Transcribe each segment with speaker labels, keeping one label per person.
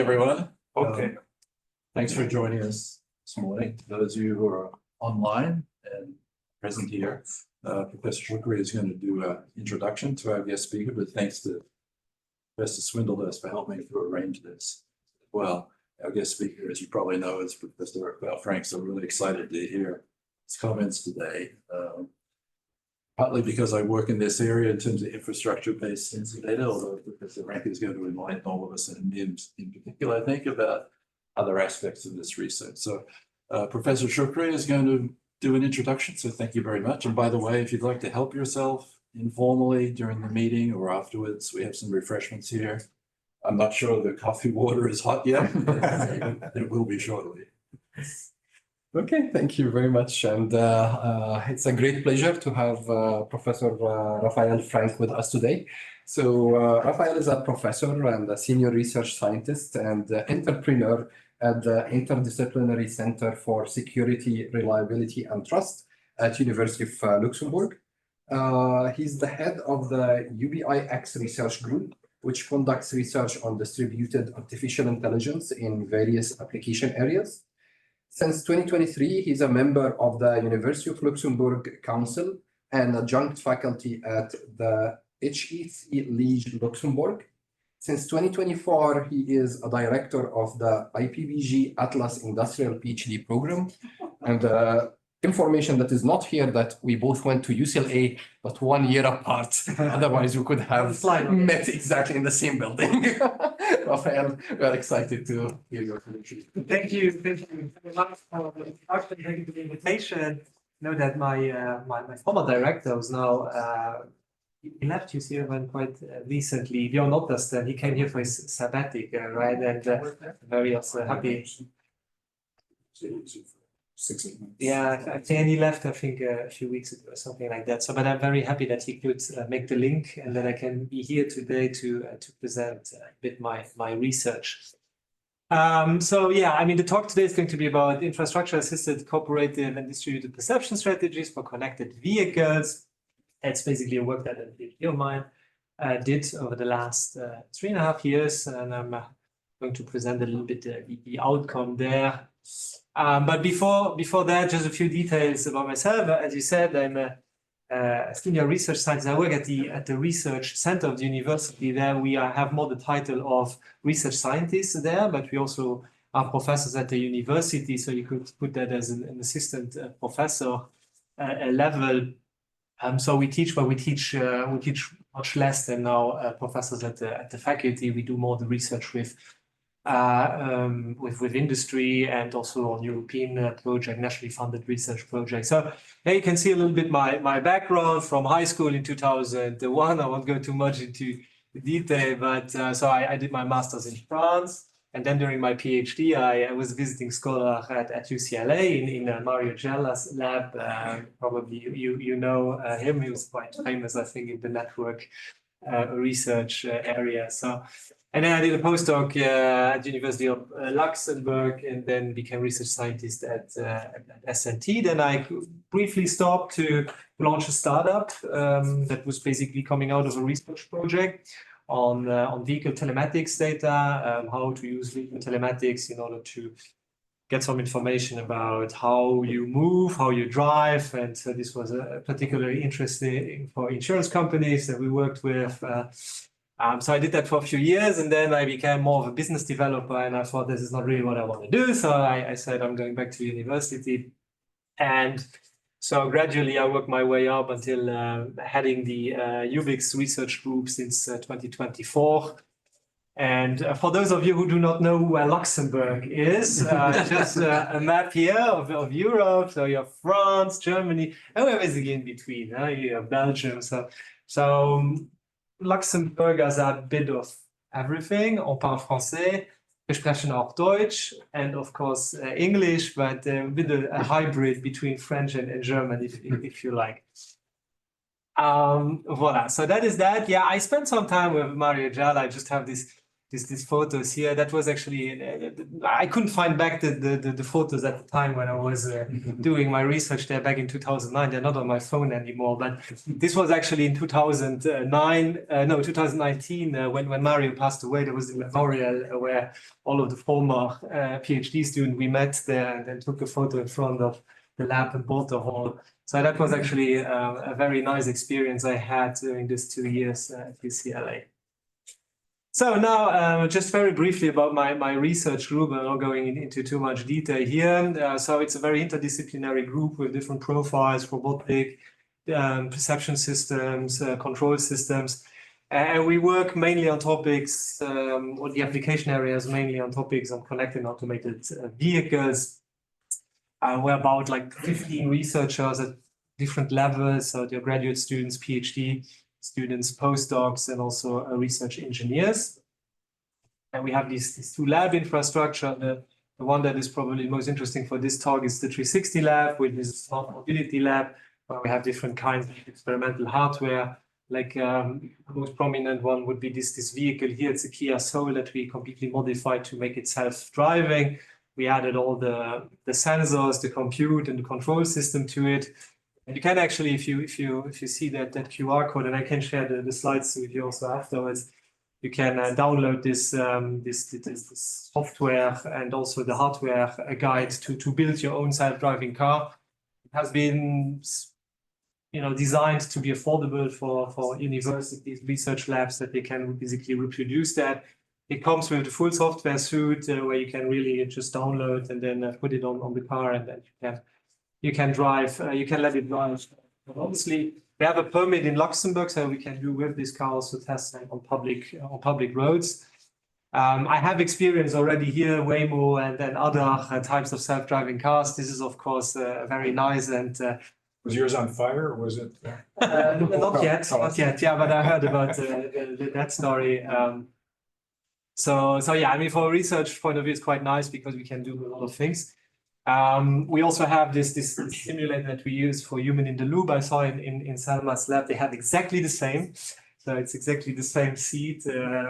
Speaker 1: Everyone.
Speaker 2: Okay.
Speaker 1: Thanks for joining us this morning. Those of you who are online and present here, Professor Shukri is going to do an introduction to our guest speaker, but thanks to Professor Swindlehurst for helping me to arrange this. Well, our guest speaker, as you probably know, is Professor Raphaël Frank, so I'm really excited to hear his comments today. Partly because I work in this area in terms of infrastructure-based sensor data, although Professor Frank is going to enlighten all of us and NIMS in particular, I think, about other aspects of this research. So Professor Shukri is going to do an introduction, so thank you very much. And by the way, if you'd like to help yourself informally during the meeting or afterwards, we have some refreshments here. I'm not sure the coffee water is hot yet, but it will be shortly.
Speaker 2: Okay, thank you very much. And it's a great pleasure to have Professor Raphaël Frank with us today. So Raphaël is a professor and a senior research scientist and entrepreneur at the Interdisciplinary Center for Security, Reliability and Trust at University of Luxembourg. He's the head of the UBIX research group, which conducts research on distributed artificial intelligence in various application areas. Since 2023, he's a member of the University of Luxembourg Council and adjunct faculty at the HEC Liège, Luxembourg. Since 2024, he is a director of the IPBG Atlas Industrial PhD program. And information that is not here that we both went to UCLA, but 1 year apart. Otherwise, we could have met exactly in the same building. Raphaël, we are excited to hear your prediction.
Speaker 3: Thank you very much for the introduction. Thank you for the invitation. I know that my former director was now he left UCLA quite recently. Björn Ottersten, he came here for his sabbatic, right? And very also happy.
Speaker 1: 6 months.
Speaker 3: Yeah, I think he left, I think, a few weeks ago or something like that. So, but I'm very happy that he could make the link and that I can be here today to present a bit my research. So yeah, I mean, the talk today is going to be about infrastructure-assisted cooperative and distributed perception strategies for connected vehicles. It's basically a work that a PhD of mine did over the last 3.5 years, and I'm going to present a little bit the outcome there. But before that, just a few details about myself. As you said, I'm a senior research scientist. I work at the research center of the university. There we have more the title of research scientist there, but we also are professors at the university. So you could put that as an assistant professor level. So we teach, but we teach much less than now professors at the faculty. We do more the research with industry and also on European project, nationally funded research projects. So here you can see a little bit my background from high school in 2001. I won't go too much into detail, but so I did my master's in France. And then during my PhD, I was a visiting scholar at UCLA in Mario Gella's lab. Probably you know him. He was quite famous, I think, in the network research area. So, and then I did a postdoc at the University of Luxembourg, and then became research scientist at SNT. Then I briefly stopped to launch a startup that was basically coming out of a research project on vehicle telematics data, how to use vehicle telematics in order to get some information about how you move, how you drive. And so this was particularly interesting for insurance companies that we worked with. So I did that for a few years, and then I became more of a business developer, and I thought this is not really what I want to do. So I said I'm going back to university. And so gradually I worked my way up until heading the UBIX research group since 2024. And for those of you who do not know where Luxembourg is, just a map here of Europe. So you have France, Germany, and we're basically in between. You have Belgium. So Luxembourg has a bit of everything. On parle français, wir sprechen auch Deutsch, and of course English, but with a hybrid between French and German, if you like. Voila, so that is that. Yeah, I spent some time with Mario Gella. I just have this these photos here. That was actually I couldn't find back the photos at the time when I was doing my research there back in 2009. They're not on my phone anymore, but this was actually in 2019 when Mario passed away. There was a memorial where all of the former PhD students we met there and then took a photo in front of the lab and Porter Hall. So that was actually a very nice experience I had during these 2 years at UCLA. So now, just very briefly about my research group. I'm not going into too much detail here. So it's a very interdisciplinary group with different profiles, robotic, perception systems, control systems. And we work mainly on topics, or the application areas mainly on topics on connected and automated vehicles. We're about like 15 researchers at different levels. So they're graduate students, PhD students, postdocs, and also research engineers. And we have these two lab infrastructure. The one that is probably most interesting for this talk is the 360 lab, which is a smart mobility lab, where we have different kinds of experimental hardware. Like the most prominent one would be this vehicle here. It's a Kia Soul that we completely modified to make it self-driving. We added all the sensors, the compute, and the control system to it. And you can actually, if you see that QR code, and I can share the slides with you also afterwards, you can download this software and also the hardware guide to build your own self-driving car. It has been, designed to be affordable for universities, research labs, that they can basically reproduce that. It comes with the full software suite where you can really just download and then put it on the car, and then you can drive. You can let it drive. Obviously, we have a permit in Luxembourg, so we can do with this car also testing on public roads. I have experience already here, Waymo and then other types of self-driving cars. This is of course very nice and.
Speaker 1: Was yours on fire or was it?
Speaker 3: Not yet. Yeah, but I heard about that story. So yeah, I mean, from a research point of view, it's quite nice because we can do a lot of things. We also have this simulator that we use for human in the loop. I saw in Salma's lab, they have exactly the same. So it's exactly the same seat.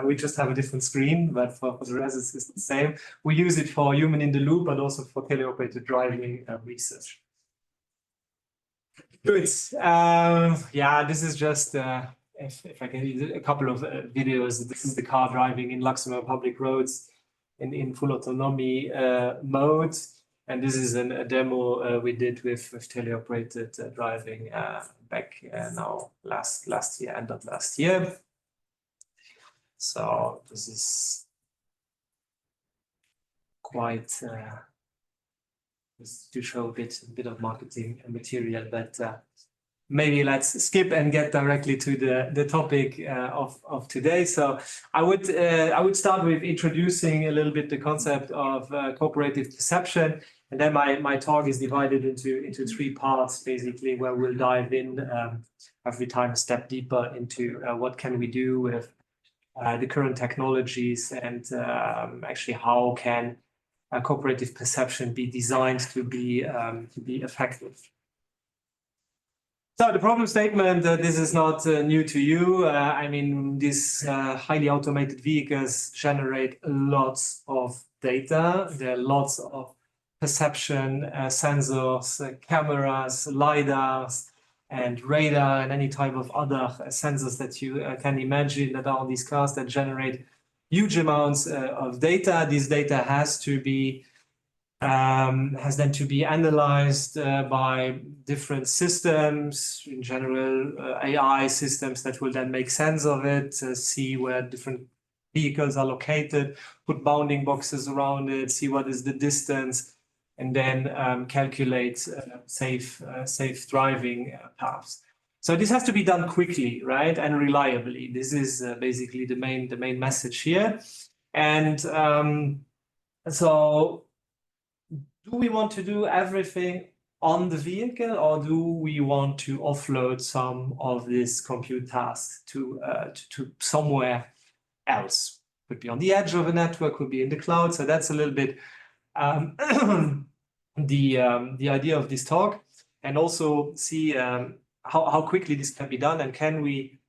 Speaker 3: We just have a different screen, but for the rest, it's the same. We use it for human in the loop, but also for teleoperated driving research. Good. Yeah, this is just, if I can use a couple of videos. This is the car driving in Luxembourg public roads in full autonomy mode. And this is a demo we did with teleoperated driving back now last year, end of last year. So this is quite just to show a bit of marketing material, but maybe let's skip and get directly to the topic of today. So I would start with introducing a little bit the concept of cooperative perception. And then my talk is divided into three parts, basically, where we'll dive in every time a step deeper into what can we do with the current technologies and actually how can cooperative perception be designed to be effective. So the problem statement, this is not new to you. I mean, these highly automated vehicles generate lots of data. There are lots of perception sensors, cameras, LiDARs, and radar, and any type of other sensors that you can imagine that are on these cars that generate huge amounts of data. This data has then to be analyzed by different systems, in general AI systems that will then make sense of it, see where different vehicles are located, put bounding boxes around it, see what is the distance, and then calculate safe driving paths. So this has to be done quickly, right, and reliably. This is basically the main message here. And so, do we want to do everything on the vehicle, or do we want to offload some of this compute tasks to somewhere else? Could be on the edge of a network, could be in the cloud. So that's a little bit the idea of this talk, and also see how quickly this can be done, and can we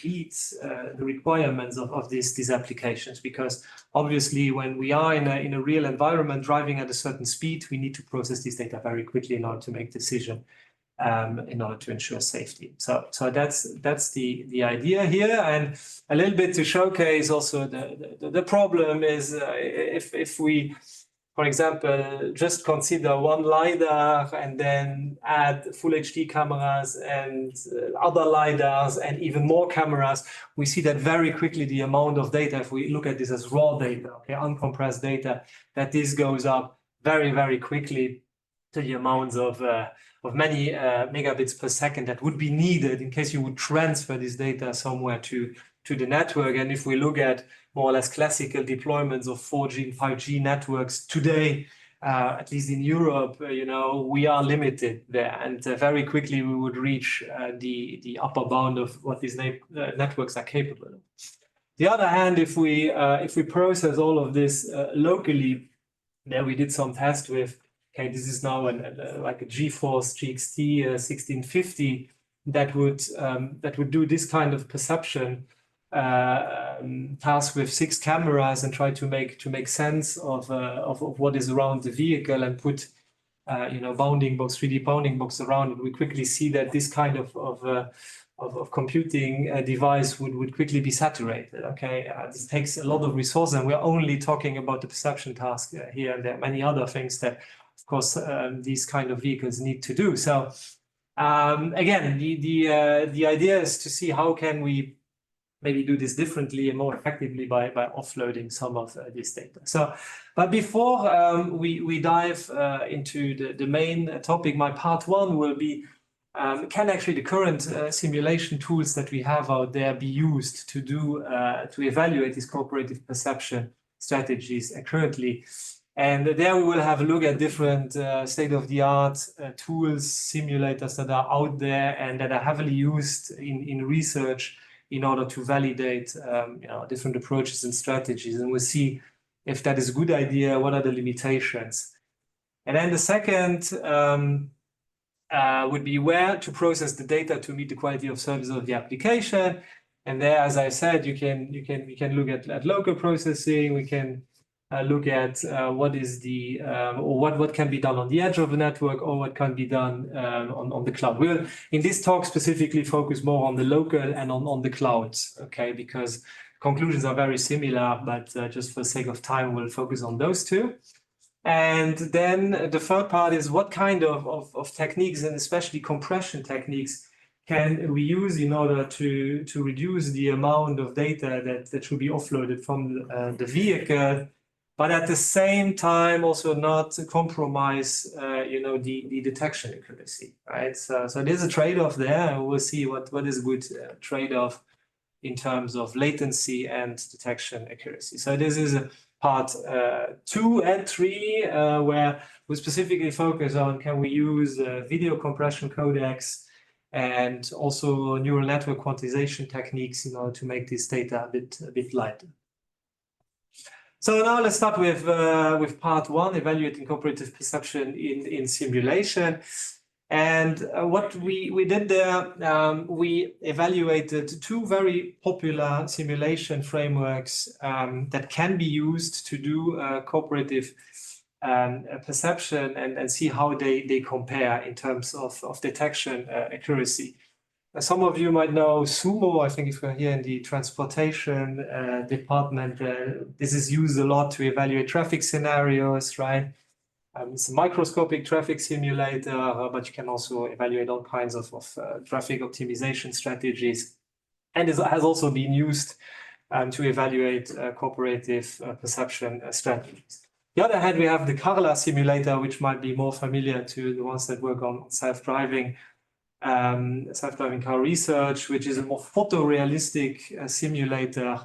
Speaker 3: meets the requirements of these applications, because obviously when we are in a real environment driving at a certain speed, we need to process this data very quickly in order to make decision, in order to ensure safety. So that's the idea here, and a little bit to showcase also the problem is if we, for example, just consider one LiDAR and then add full HD cameras and other LiDARs and even more cameras, we see that very quickly the amount of data, if we look at this as raw data, okay, uncompressed data, that this goes up very, very quickly to the amounts of many megabits per second that would be needed in case you would transfer this data somewhere to the network. And if we look at more or less classical deployments of 4G and 5G networks today, at least in Europe, we are limited there, and very quickly we would reach the upper bound of what these networks are capable of. The other hand, if we process all of this locally, there we did some tests with. Okay, this is now like a GeForce GXT 1650 that would do this kind of perception task with 6 cameras and try to make sense of what is around the vehicle and put bounding box, 3D bounding box around it. We quickly see that this kind of computing device would quickly be saturated. Okay, this takes a lot of resources, and we're only talking about the perception task here, and there are many other things that, of course, these kind of vehicles need to do. So again, the idea is to see how can we maybe do this differently and more effectively by offloading some of this data. So, but before we dive into the main topic, my part one will be, can actually the current simulation tools that we have out there be used to evaluate these cooperative perception strategies currently? And there we will have a look at different state-of-the-art tools, simulators that are out there and that are heavily used in research in order to validate different approaches and strategies. And we'll see if that is a good idea, what are the limitations. And then the second would be where to process the data to meet the quality of service of the application. And there, as I said, we can look at local processing. We can look at what is the or what can be done on the edge of the network, or what can be done on the cloud. We'll in this talk specifically focus more on the local and on the clouds, okay, because conclusions are very similar, but just for the sake of time, we'll focus on those two. And then the third part is what kind of techniques, and especially compression techniques, can we use in order to reduce the amount of data that should be offloaded from the vehicle, but at the same time also not compromise the detection accuracy, right? So there's a trade-off there, and we'll see what is a good trade-off in terms of latency and detection accuracy. So this is part 2 and 3, where we specifically focus on can we use video compression codecs and also neural network quantization techniques in order to make this data a bit lighter. So now let's start with part 1, evaluating cooperative perception in simulation. And what we did there, we evaluated 2 very popular simulation frameworks that can be used to do cooperative perception and see how they compare in terms of detection accuracy. Some of you might know Sumo. I think if we're here in the transportation department, this is used a lot to evaluate traffic scenarios, right? It's a microscopic traffic simulator, but you can also evaluate all kinds of traffic optimization strategies. And it has also been used to evaluate cooperative perception strategies. On the other hand, we have the Carla simulator, which might be more familiar to the ones that work on self-driving car research, which is a more photorealistic simulator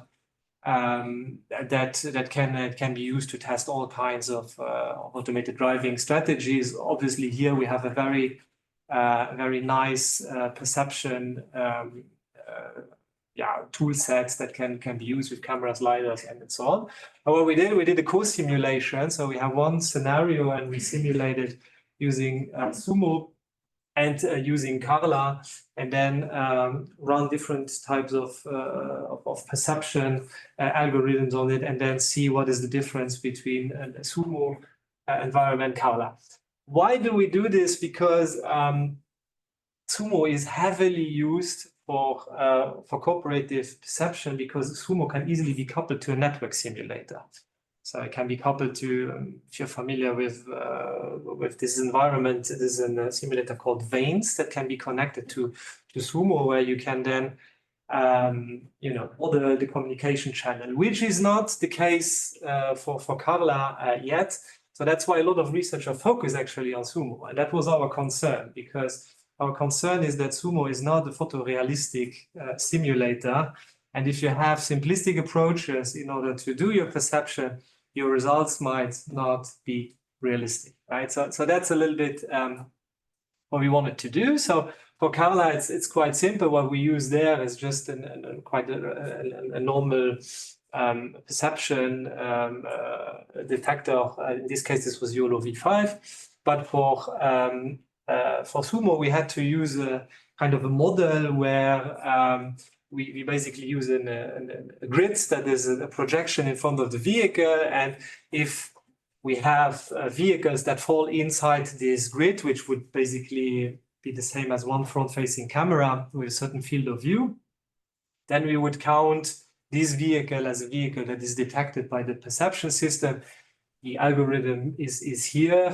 Speaker 3: that can be used to test all kinds of automated driving strategies. Obviously, here we have a very nice perception tool sets that can be used with cameras, LiDARs, and so on. And what we did a co-simulation. So we have one scenario and we simulated using Sumo. and using Carla, and then run different types of perception algorithms on it, and then see what is the difference between a Sumo environment Carla. Why do we do this? Because Sumo is heavily used for cooperative perception, because Sumo can easily be coupled to a network simulator. So it can be coupled to, if you're familiar with this environment, there's a simulator called Veins that can be connected to Sumo, where you can then, order the communication channel, which is not the case for Carla yet. So that's why a lot of research are focused actually on Sumo. And that was our concern, because our concern is that Sumo is not a photorealistic simulator. And if you have simplistic approaches in order to do your perception, your results might not be realistic, right? So that's a little bit what we wanted to do. So for Carla, it's quite simple. What we use there is just quite a normal perception detector. In this case, this was YOLO V5. But for Sumo, we had to use a kind of a model where we basically use a grid that is a projection in front of the vehicle. And if we have vehicles that fall inside this grid, which would basically be the same as one front-facing camera with a certain field of view, then we would count this vehicle as a vehicle that is detected by the perception system. The algorithm is here.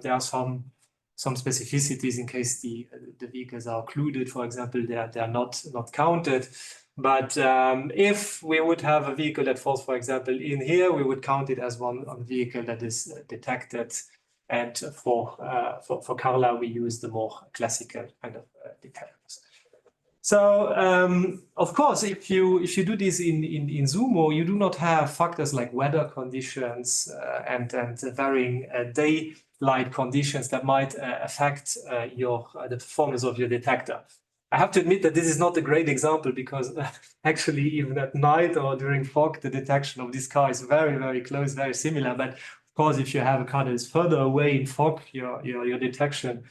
Speaker 3: There are some specificities in case the vehicles are occluded, for example, they are not counted. But if we would have a vehicle that falls, for example, in here, we would count it as one vehicle that is detected. And for Carla, we use the more classical kind of detectors. So of course, if you do this in Sumo, you do not have factors like weather conditions and varying daylight conditions that might affect the performance of your detector. I have to admit that this is not a great example, because actually even at night or during fog, the detection of this car is very, very close, very similar. But of course, if you have a car that is further away in fog, your detection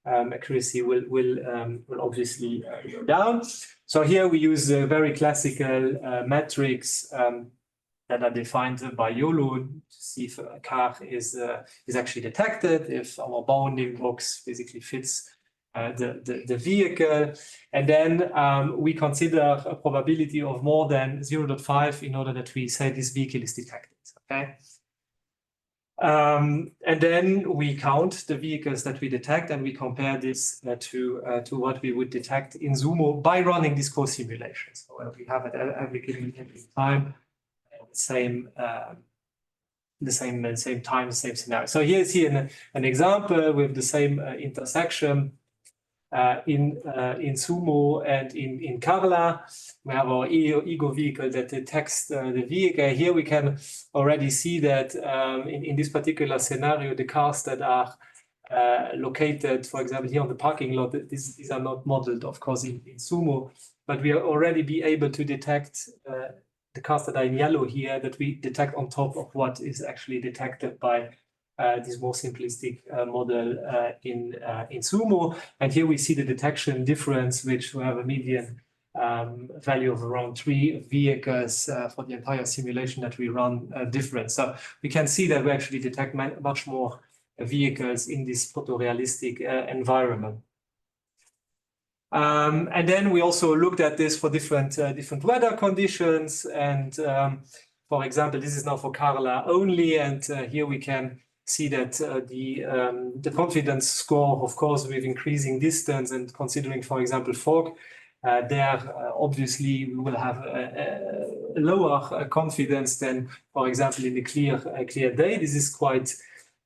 Speaker 3: accuracy will obviously go down. So here we use very classical metrics that are defined by YOLO to see if a car is actually detected, if our bounding box basically fits the vehicle. And then we consider a probability of more than 0.5 in order that we say this vehicle is detected, okay? And then we count the vehicles that we detect, and we compare this to what we would detect in Sumo by running these co-simulations. So we have at every given time the same time, same scenario. So here's an example with the same intersection in Sumo and in Carla. We have our ego vehicle that detects the vehicle. Here we can already see that in this particular scenario, the cars that are located, for example, here on the parking lot, these are not modeled, of course, in Sumo, but we are already be able to detect the cars that are in yellow here, that we detect on top of what is actually detected by this more simplistic model in Sumo. And here we see the detection difference, which we have a median value of around 3 vehicles for the entire simulation that we run different. So we can see that we actually detect much more vehicles in this photorealistic environment. And then we also looked at this for different weather conditions. And for example, this is now for Carla only. And here we can see that the confidence score, of course, with increasing distance and considering, for example, fog, obviously we will have a lower confidence than, for example, in the clear day. This is quite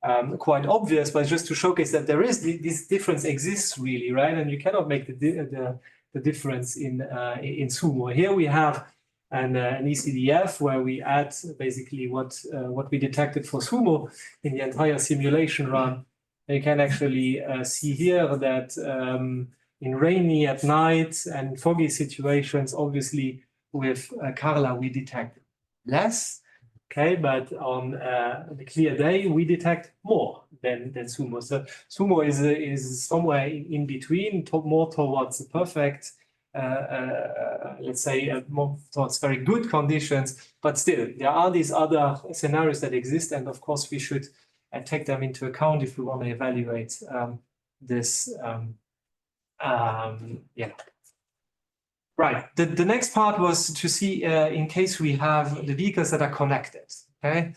Speaker 3: obvious, but just to showcase that there is this difference exists really, right? And you cannot make the difference in Sumo. Here we have an ECDF where we add basically what we detected for Sumo in the entire simulation run. And you can actually see here that in rainy at night and foggy situations, obviously with Carla we detect less, Okay, but on the clear day, we detect more than SUMO. So SUMO is somewhere in between, more towards the perfect, let's say, more towards very good conditions. But still, there are these other scenarios that exist, and of course, we should take them into account if we want to evaluate this. Yeah. Right. The next part was to see in case we have the vehicles that are connected. Okay.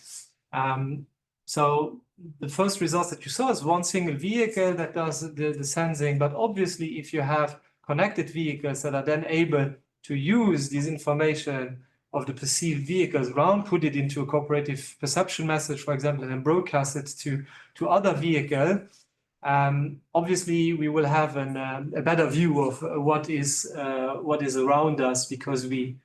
Speaker 3: So the first results that you saw is one single vehicle that does the sensing. But obviously, if you have connected vehicles that are then able to use this information of the perceived vehicles around, put it into a cooperative perception message, for example, and then broadcast it to other vehicles. Obviously, we will have a better view of what is around us because we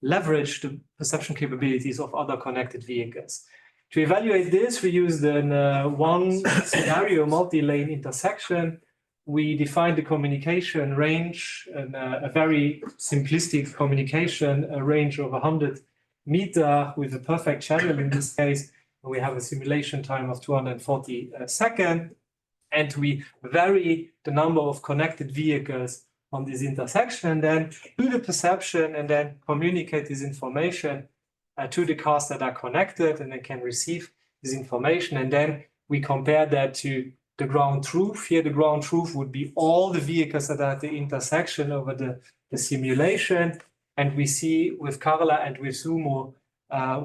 Speaker 3: leverage the perception capabilities of other connected vehicles. To evaluate this, we used one scenario multi-lane intersection. We defined the communication range, a very simplistic communication, a range of 100 meters with a perfect channel in this case. We have a simulation time of 240 seconds. And we vary the number of connected vehicles on this intersection, and then do the perception and then communicate this information to the cars that are connected, and they can receive this information. And then we compare that to the ground truth. Here, the ground truth would be all the vehicles that are at the intersection over the simulation. And we see with Carla and with SUMO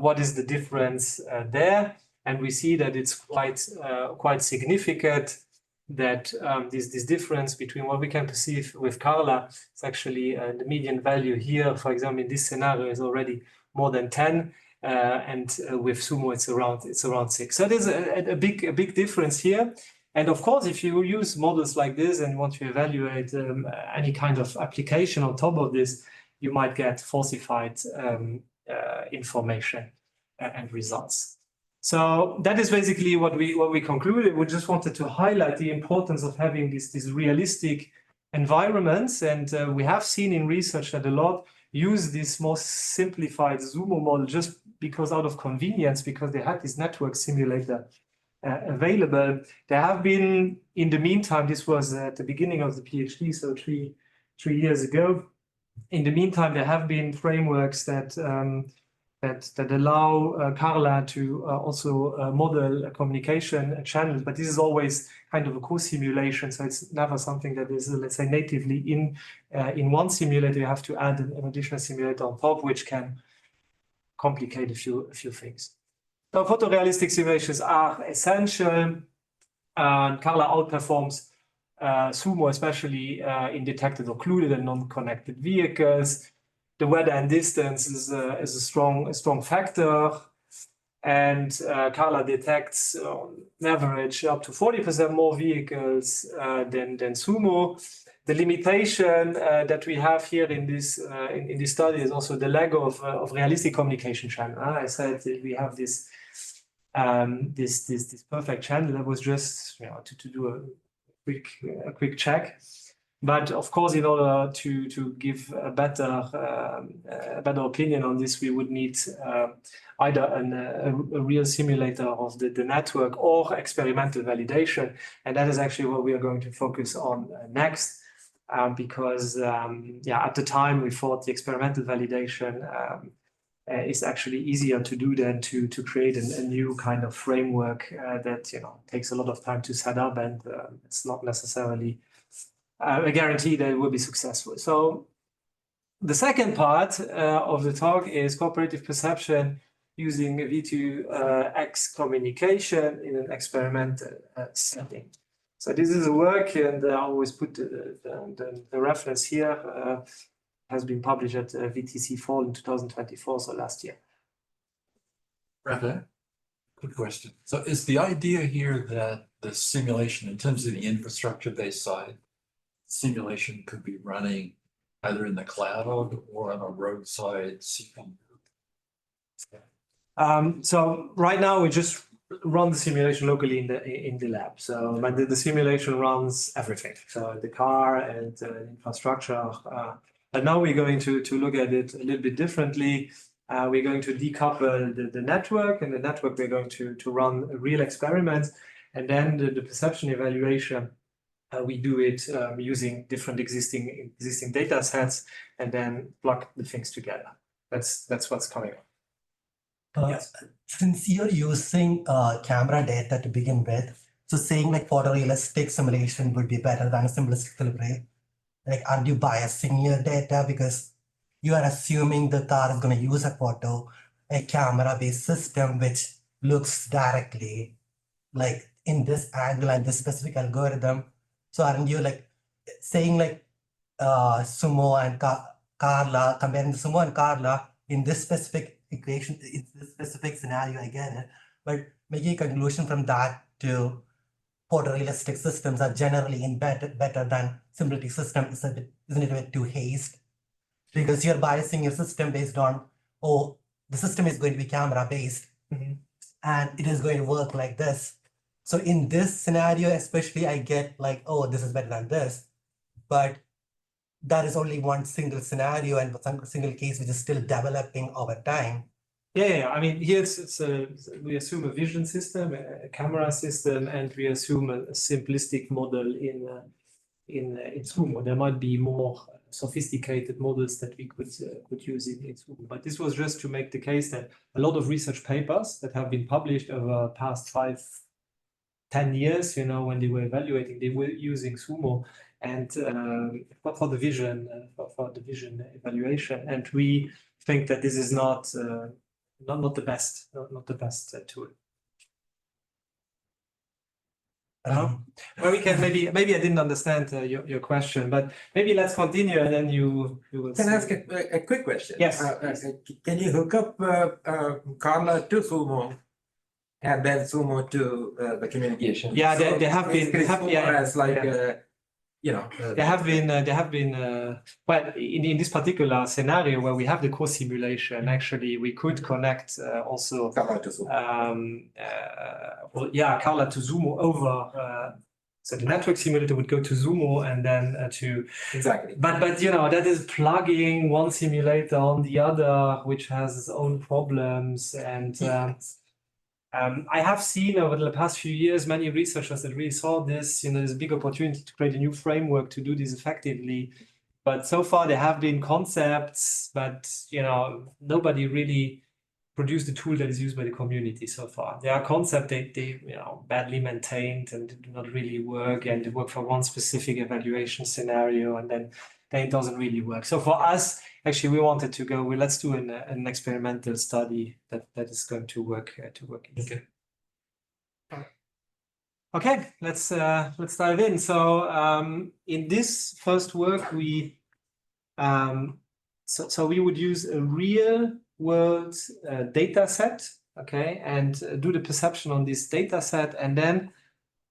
Speaker 3: what is the difference there. And we see that it's quite significant. That this difference between what we can perceive with Carla is actually the median value here, for example, in this scenario is already more than 10, and with SUMO it's around 6. So there's a big difference here. And of course, if you use models like this and want to evaluate any kind of application on top of this, you might get falsified information and results. So that is basically what we concluded. We just wanted to highlight the importance of having these realistic environments, and we have seen in research that a lot use this more simplified SUMO model just because out of convenience, because they had this network simulator available. There have been, in the meantime, this was at the beginning of the PhD, so three years ago. In the meantime, there have been frameworks that allow Carla to also model a communication channel, but this is always kind of a co-simulation, so it's never something that is, let's say, natively in one simulator. You have to add an additional simulator on top, which can complicate a few things. So photorealistic simulations are essential. Carla outperforms SUMO, especially in detected, occluded, and non-connected vehicles. The weather and distance is a strong factor, and Carla detects on average up to 40% more vehicles than SUMO. The limitation that we have here in this study is also the lack of realistic communication channel. I said that we have this perfect channel. That was just to do a quick check. But of course, in order to give a better opinion on this, we would need either a real simulator of the network or experimental validation. And that is actually what we are going to focus on next, because at the time we thought the experimental validation is actually easier to do than to create a new kind of framework that takes a lot of time to set up, and it's not necessarily a guarantee that it will be successful. So the second part of the talk is cooperative perception using V2X communication in an experimental setting. So this is a work, and I always put the reference here, has been published at VTC Fall in 2024, so last year.
Speaker 1: Raphaël, good question. So is the idea here that the simulation, in terms of the infrastructure-based side, simulation could be running either in the cloud or on a roadside CPU?
Speaker 3: So right now we just run the simulation locally in the lab. So but the simulation runs everything. So the car and infrastructure. But now we're going to look at it a little bit differently. We're going to decouple the network, and the network we're going to run real experiments, and then the perception evaluation. We do it using different existing data sets and then plug the things together. That's what's coming up. Yes.
Speaker 4: Since you're using camera data to begin with, so saying like photorealistic simulation would be better than a simplistic delivery. Like, aren't you biasing your data because you are assuming the car is going to use a camera-based system which looks directly like in this angle and this specific algorithm. So aren't you like saying like Sumo and Carla, comparing the Sumo and Carla in this specific equation, in this specific scenario, I get it, but making a conclusion from that to photorealistic systems are generally better than simulating systems, isn't it a bit too haste? Because you're biasing your system based on, oh, the system is going to be camera based and it is going to work like this. So in this scenario, especially, I get like, oh, this is better than this, but that is only one single scenario and one single case which is still developing over time.
Speaker 3: Yeah. I mean, here we assume a vision system, a camera system, and we assume a simplistic model in Sumo. There might be more sophisticated models that we could use in Sumo, but this was just to make the case that a lot of research papers that have been published over the past 5-10 years, when they were evaluating, they were using Sumo and for the vision evaluation, and we think that this is not the best tool. Well, we can maybe I didn't understand your question, but maybe let's continue and then you will.
Speaker 5: Can I ask a quick question?
Speaker 3: Yes.
Speaker 5: Can you hook up Carla to Sumo and then Sumo to the communication?
Speaker 3: Yeah, they have been. There have been well, in this particular scenario where we have the co-simulation, actually we could connect also
Speaker 5: Carla to Sumo.
Speaker 3: Carla to Sumo over so the network simulator would go to Sumo and then to
Speaker 5: Exactly.
Speaker 3: But that is plugging one simulator on the other, which has its own problems, and I have seen over the past few years many researchers that really saw this. There's a big opportunity to create a new framework to do this effectively. But so far there have been concepts, but nobody really produced a tool that is used by the community so far. There are concepts they badly maintained and do not really work, and they work for one specific evaluation scenario, and then it doesn't really work. So for us, actually, we wanted to go. Let's do an experimental study that is going to work.
Speaker 5: Okay.
Speaker 3: Okay, let's dive in. So in this first work, we would use a real world data set, okay, and do the perception on this data set, and then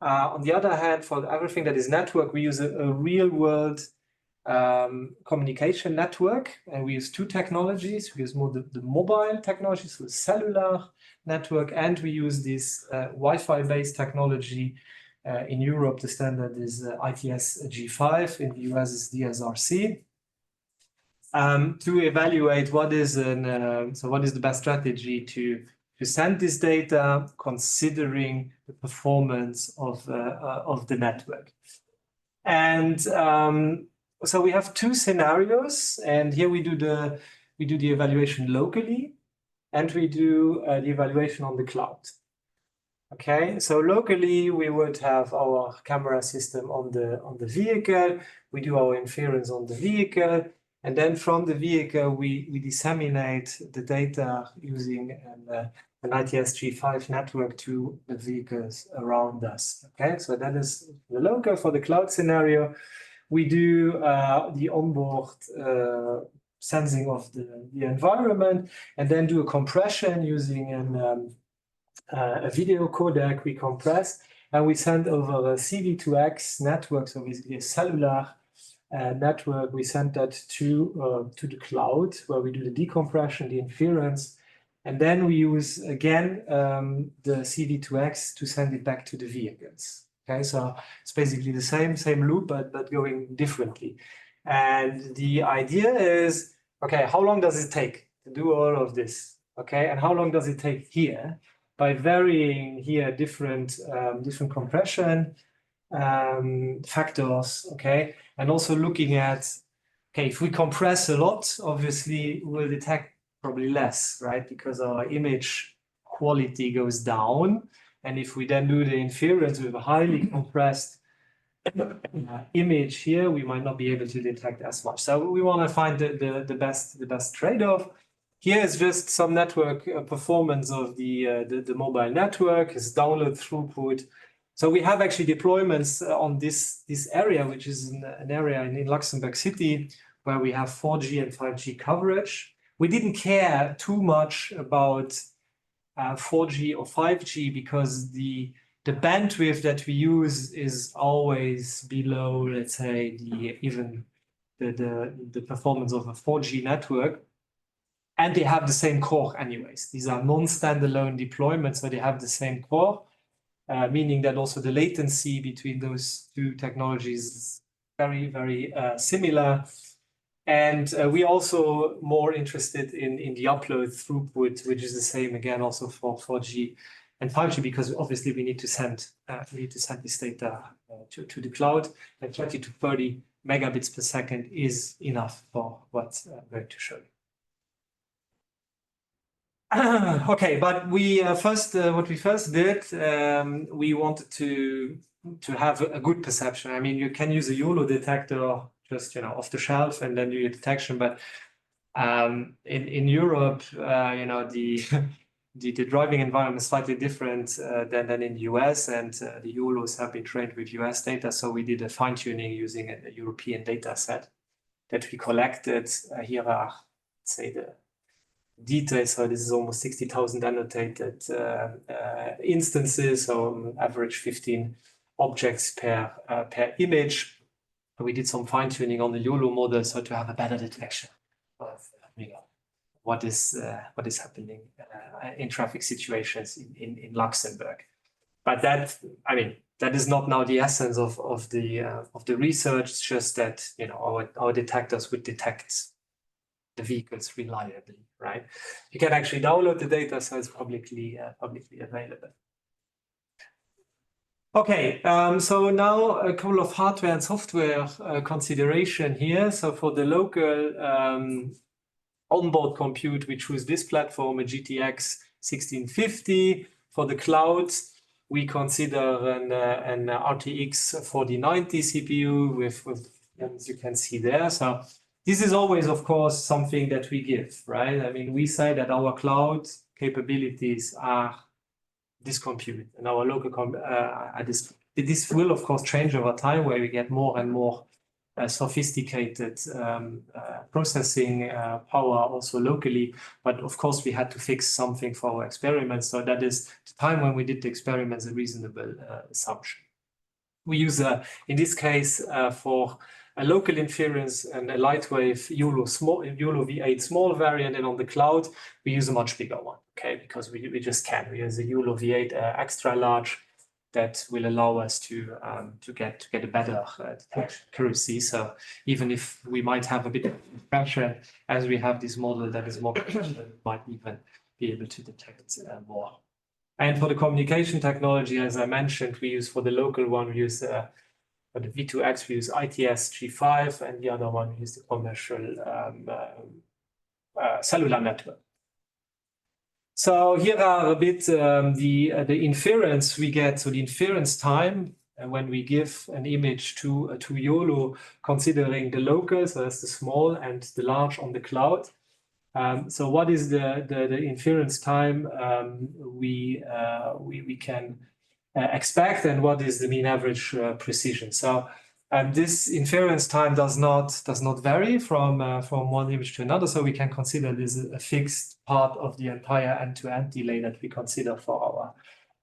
Speaker 3: on the other hand, for everything that is network, we use a real world communication network, and we use two technologies. We use more the mobile technology, so the cellular network, and we use this Wi-Fi based technology. In Europe, the standard is ITS G5. In the US, is DSRC. To evaluate what is the best strategy to send this data, considering the performance of the network. And so we have two scenarios, and here we do the evaluation locally, and we do the evaluation on the cloud. Okay, so locally we would have our camera system on the vehicle. We do our inference on the vehicle, and then from the vehicle we disseminate the data using an ITS G5 network to the vehicles around us. Okay, so that is the local. For the cloud scenario, we do the onboard sensing of the environment, and then do a compression using a video codec. We compress and we send over a CV2X network, so basically a cellular network. We send that to the cloud, where we do the decompression, the inference, and then we use again the CV2X to send it back to the vehicles. Okay, so it's basically the same loop, but going differently. And the idea is, okay, how long does it take to do all of this, okay? And how long does it take here? By varying here different compression factors, okay? And also looking at, okay, if we compress a lot, obviously we'll detect probably less, right? Because our image quality goes down. And if we then do the inference with a highly compressed image here, we might not be able to detect as much. So we want to find the best trade-off. Here is just some network performance of the mobile network, is download throughput. So we have actually deployments on this area, which is an area in Luxembourg City, where we have 4G and 5G coverage. We didn't care too much about 4G or 5G because the bandwidth that we use is always below, let's say, the performance of a 4G network. And they have the same core anyways. These are non-standalone deployments, so they have the same core, meaning that also the latency between those two technologies is very, very similar. And we're also more interested in the upload throughput, which is the same again also for 4G and 5G, because obviously we need to send this data to the cloud. And 20 to 30 megabits per second is enough for what I'm going to show you. Okay, but we what we first did, we wanted to have a good perception. I mean, you can use a YOLO detector just off the shelf and then do your detection, but in Europe, the driving environment is slightly different than in the US, and the YOLOs have been trained with US data, so we did a fine tuning using a European data set that we collected. Here are, let's say, the details. So this is almost 60,000 annotated instances, so average 15 objects per image. We did some fine tuning on the YOLO model, so to have a better detection of what is happening in traffic situations in Luxembourg. But that is not now the essence of the research. It's just that our detectors would detect the vehicles reliably, right? You can actually download the data, so it's publicly available. Okay, so now a couple of hardware and software consideration here. So for the local onboard compute, we choose this platform, a GTX 1650. For the cloud, we consider an RTX 4090 CPU with, as you can see there. So this is always, of course, something that we give, right? I mean, we say that our cloud capabilities are this compute, and our local this will, of course, change over time, where we get more and more sophisticated processing power also locally. But of course, we had to fix something for our experiments. So that is the time when we did the experiments, a reasonable assumption. We use, in this case, for a local inference and a lightwave YOLO V8 small variant, and on the cloud, we use a much bigger one, okay? Because we just can. We use a YOLO V8 extra large that will allow us to get a better detection accuracy. So even if we might have a bit of pressure, as we have this model that is more precision, we might even be able to detect more. And for the communication technology, as I mentioned, we use for the local one, we use for the V2X, we use ITS G5, and the other one we use the commercial cellular network. So here are a bit the inference we get. So the inference time when we give an image to YOLO, considering the local, so that's the small, and the large on the cloud. So what is the inference time we can expect, and what is the mean average precision? So this inference time does not vary from one image to another. So we can consider this a fixed part of the entire end-to-end delay that we consider for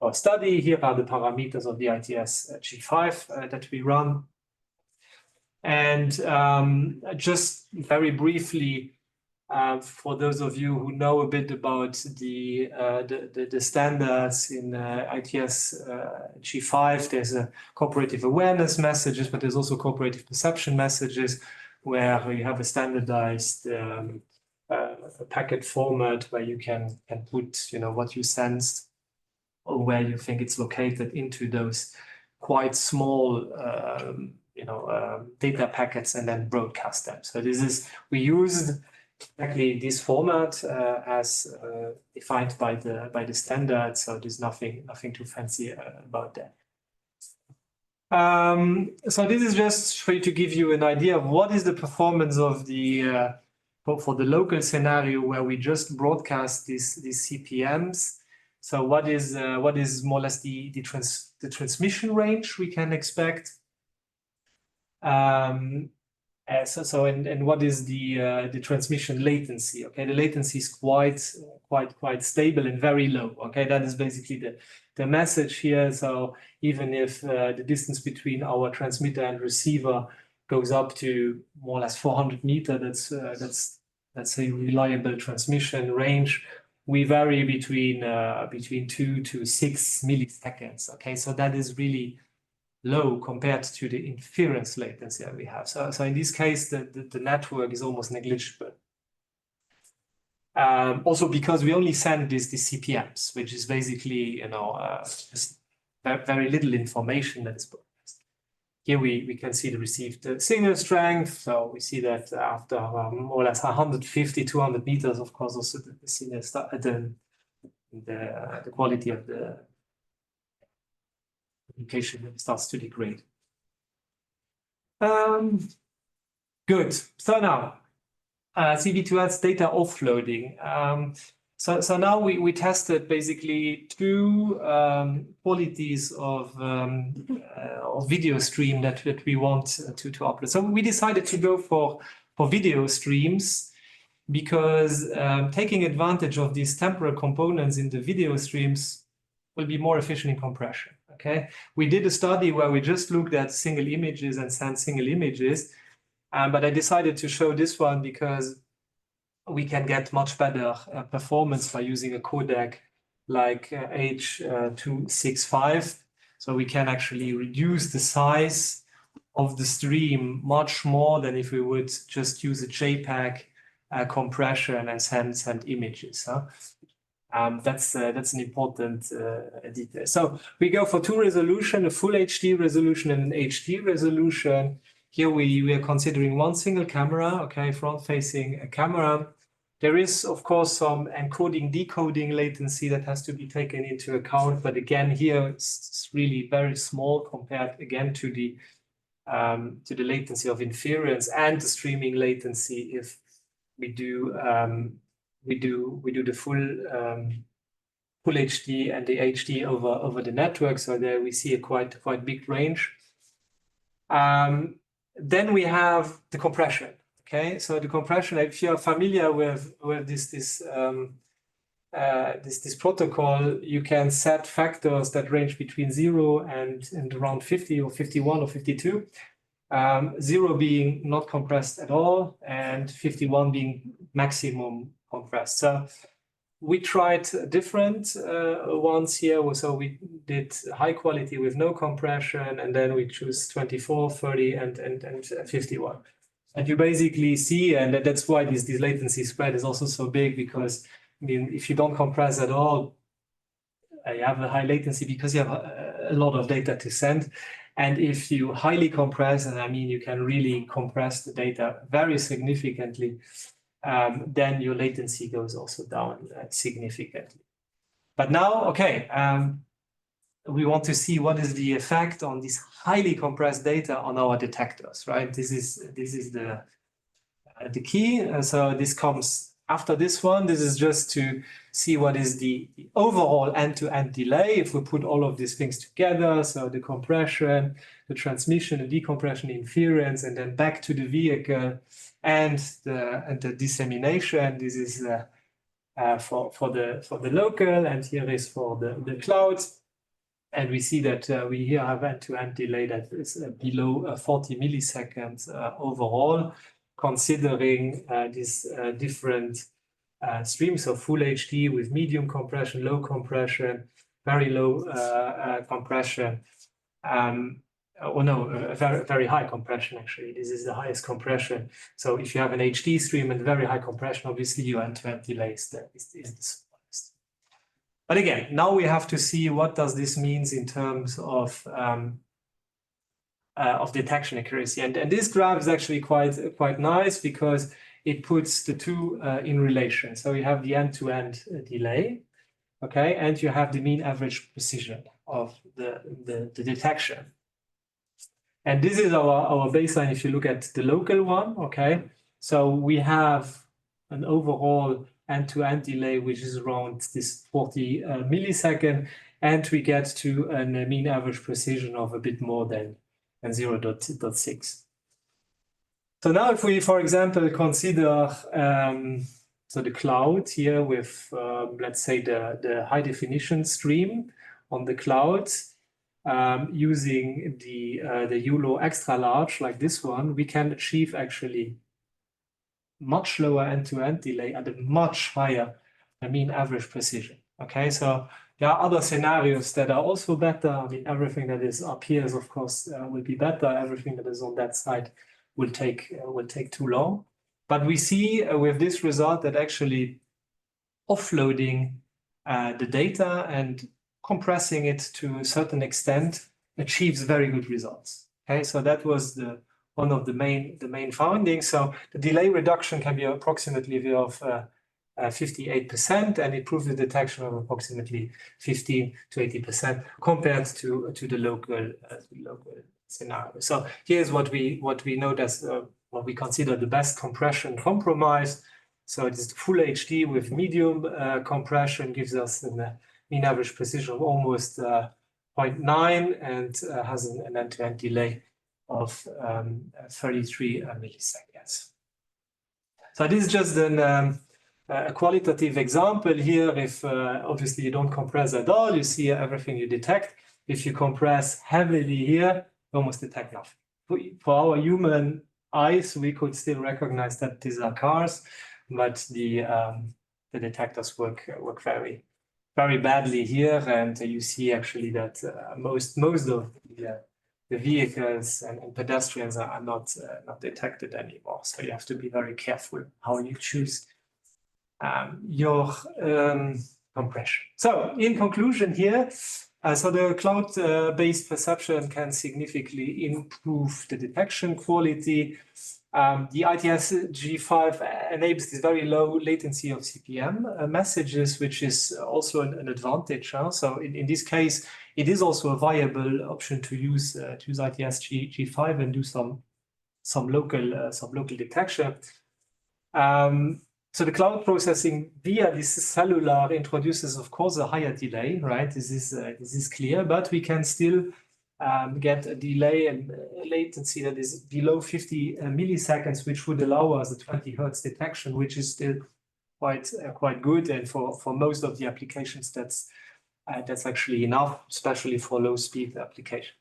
Speaker 3: our study. Here are the parameters of the ITS G5 that we run. And just very briefly, for those of you who know a bit about the standards in ITS G5, there's a cooperative awareness messages, but there's also cooperative perception messages, where you have a standardized a packet format where you can put, you know, what you sensed or where you think it's located into those quite small, data packets and then broadcast them. So we used exactly this format as defined by the standard. So there's nothing too fancy about that. So this is just for you to give you an idea of what is the performance of the for the local scenario where we just broadcast these CPMs. So what is more or less the transmission range we can expect? And what is the transmission latency? Okay, the latency is quite stable and very low. Okay, that is basically the message here. So even if the distance between our transmitter and receiver goes up to more or less 400 meters, that's a reliable transmission range. We vary between 2 to 6 milliseconds. Okay, so that is really low compared to the inference latency that we have. So in this case, the network is almost negligible. Also because we only send these CPMs, which is basically, just very little information that is broadcast. Here we can see the received signal strength. So we see that after more or less 150, 200 meters, of course, also the signal the quality of the communication starts to degrade. Good. So now, CV2S data offloading. So now we tested basically two qualities of video stream that we want to upload. So we decided to go for video streams because taking advantage of these temporal components in the video streams will be more efficient in compression. Okay, we did a study where we just looked at single images and sent single images, but I decided to show this one because we can get much better performance by using a codec like H.265. So we can actually reduce the size of the stream much more than if we would just use a JPEG compression and send images. Huh? That's an important detail. So we go for two resolution, a full HD resolution and an HD resolution. Here we are considering one single camera, okay, front-facing camera. There is, of course, some encoding, decoding latency that has to be taken into account. But again, here it's really very small compared, again, to the latency of inference and the streaming latency if we do the full HD and the HD over the network. So there we see a quite big range. Then we have the compression. Okay, so the compression, if you're familiar with this protocol, you can set factors that range between 0 and around 50 or 51 or 52. 0 being not compressed at all and 51 being maximum compressed. So we tried different ones here. So we did high quality with no compression, and then we choose 24, 30, and 51. And you basically see, and that's why this latency spread is also so big, because I mean, if you don't compress at all, you have a high latency because you have a lot of data to send. And if you highly compress, and I mean, you can really compress the data very significantly, then your latency goes also down significantly. But now, okay, we want to see what is the effect on this highly compressed data on our detectors, right? This is the key. So this comes after this one. This is just to see what is the overall end-to-end delay if we put all of these things together. So the compression, the transmission, the decompression, inference, and then back to the vehicle and the dissemination. This is for the local, and here is for the cloud. And we see that we here have end-to-end delay that is below 40 milliseconds overall, considering these different streams of full HD with medium compression, low compression, very low compression. or no, a very, very high compression actually. This is the highest compression. So if you have an HD stream and very high compression, obviously your end-to-end delay is the smallest. But again, now we have to see what does this means in terms of detection accuracy. And this graph is actually quite nice because it puts the two in relation. So you have the end-to-end delay, okay, and you have the mean average precision of the detection. And this is our baseline if you look at the local one, okay? So we have an overall end-to-end delay, which is around this 40 millisecond, and we get to a mean average precision of a bit more than 0.6. So now if we, for example, consider so the cloud here with, let's say, the high definition stream on the cloud, using the ULO extra large like this one, we can achieve actually much lower end-to-end delay at a much higher mean average precision. Okay, so there are other scenarios that are also better. I mean, everything that is up here is, of course, will be better. Everything that is on that side will take too long. But we see with this result that actually offloading the data and compressing it to a certain extent achieves very good results. Okay, so that was one of the main findings. So the delay reduction can be approximately of 58%, and it proves the detection of approximately 15 to 80% compared to the local scenario. So here's what we note as what we consider the best compression compromise. So it is full HD with medium compression, gives us a mean average precision of almost 0.9 and has an end-to-end delay of 33 milliseconds. So this is just a qualitative example here. If obviously you don't compress at all, you see everything you detect. If you compress heavily here, you almost detect nothing. For our human eyes, we could still recognize that these are cars, but the detectors work very, very badly here. And you see actually that most of the vehicles and pedestrians are not detected anymore. So you have to be very careful how you choose your compression. So in conclusion here, so the cloud-based perception can significantly improve the detection quality. The ITS G5 enables this very low latency of CPM messages, which is also an advantage. So in this case, it is also a viable option to use ITS G5 and do some local detection. So the cloud processing via this cellular introduces, of course, a higher delay, right? This is clear, but we can still get a delay and latency that is below 50 milliseconds, which would allow us a 20 hertz detection, which is still quite good. And for most of the applications, that's actually enough, especially for low speed application.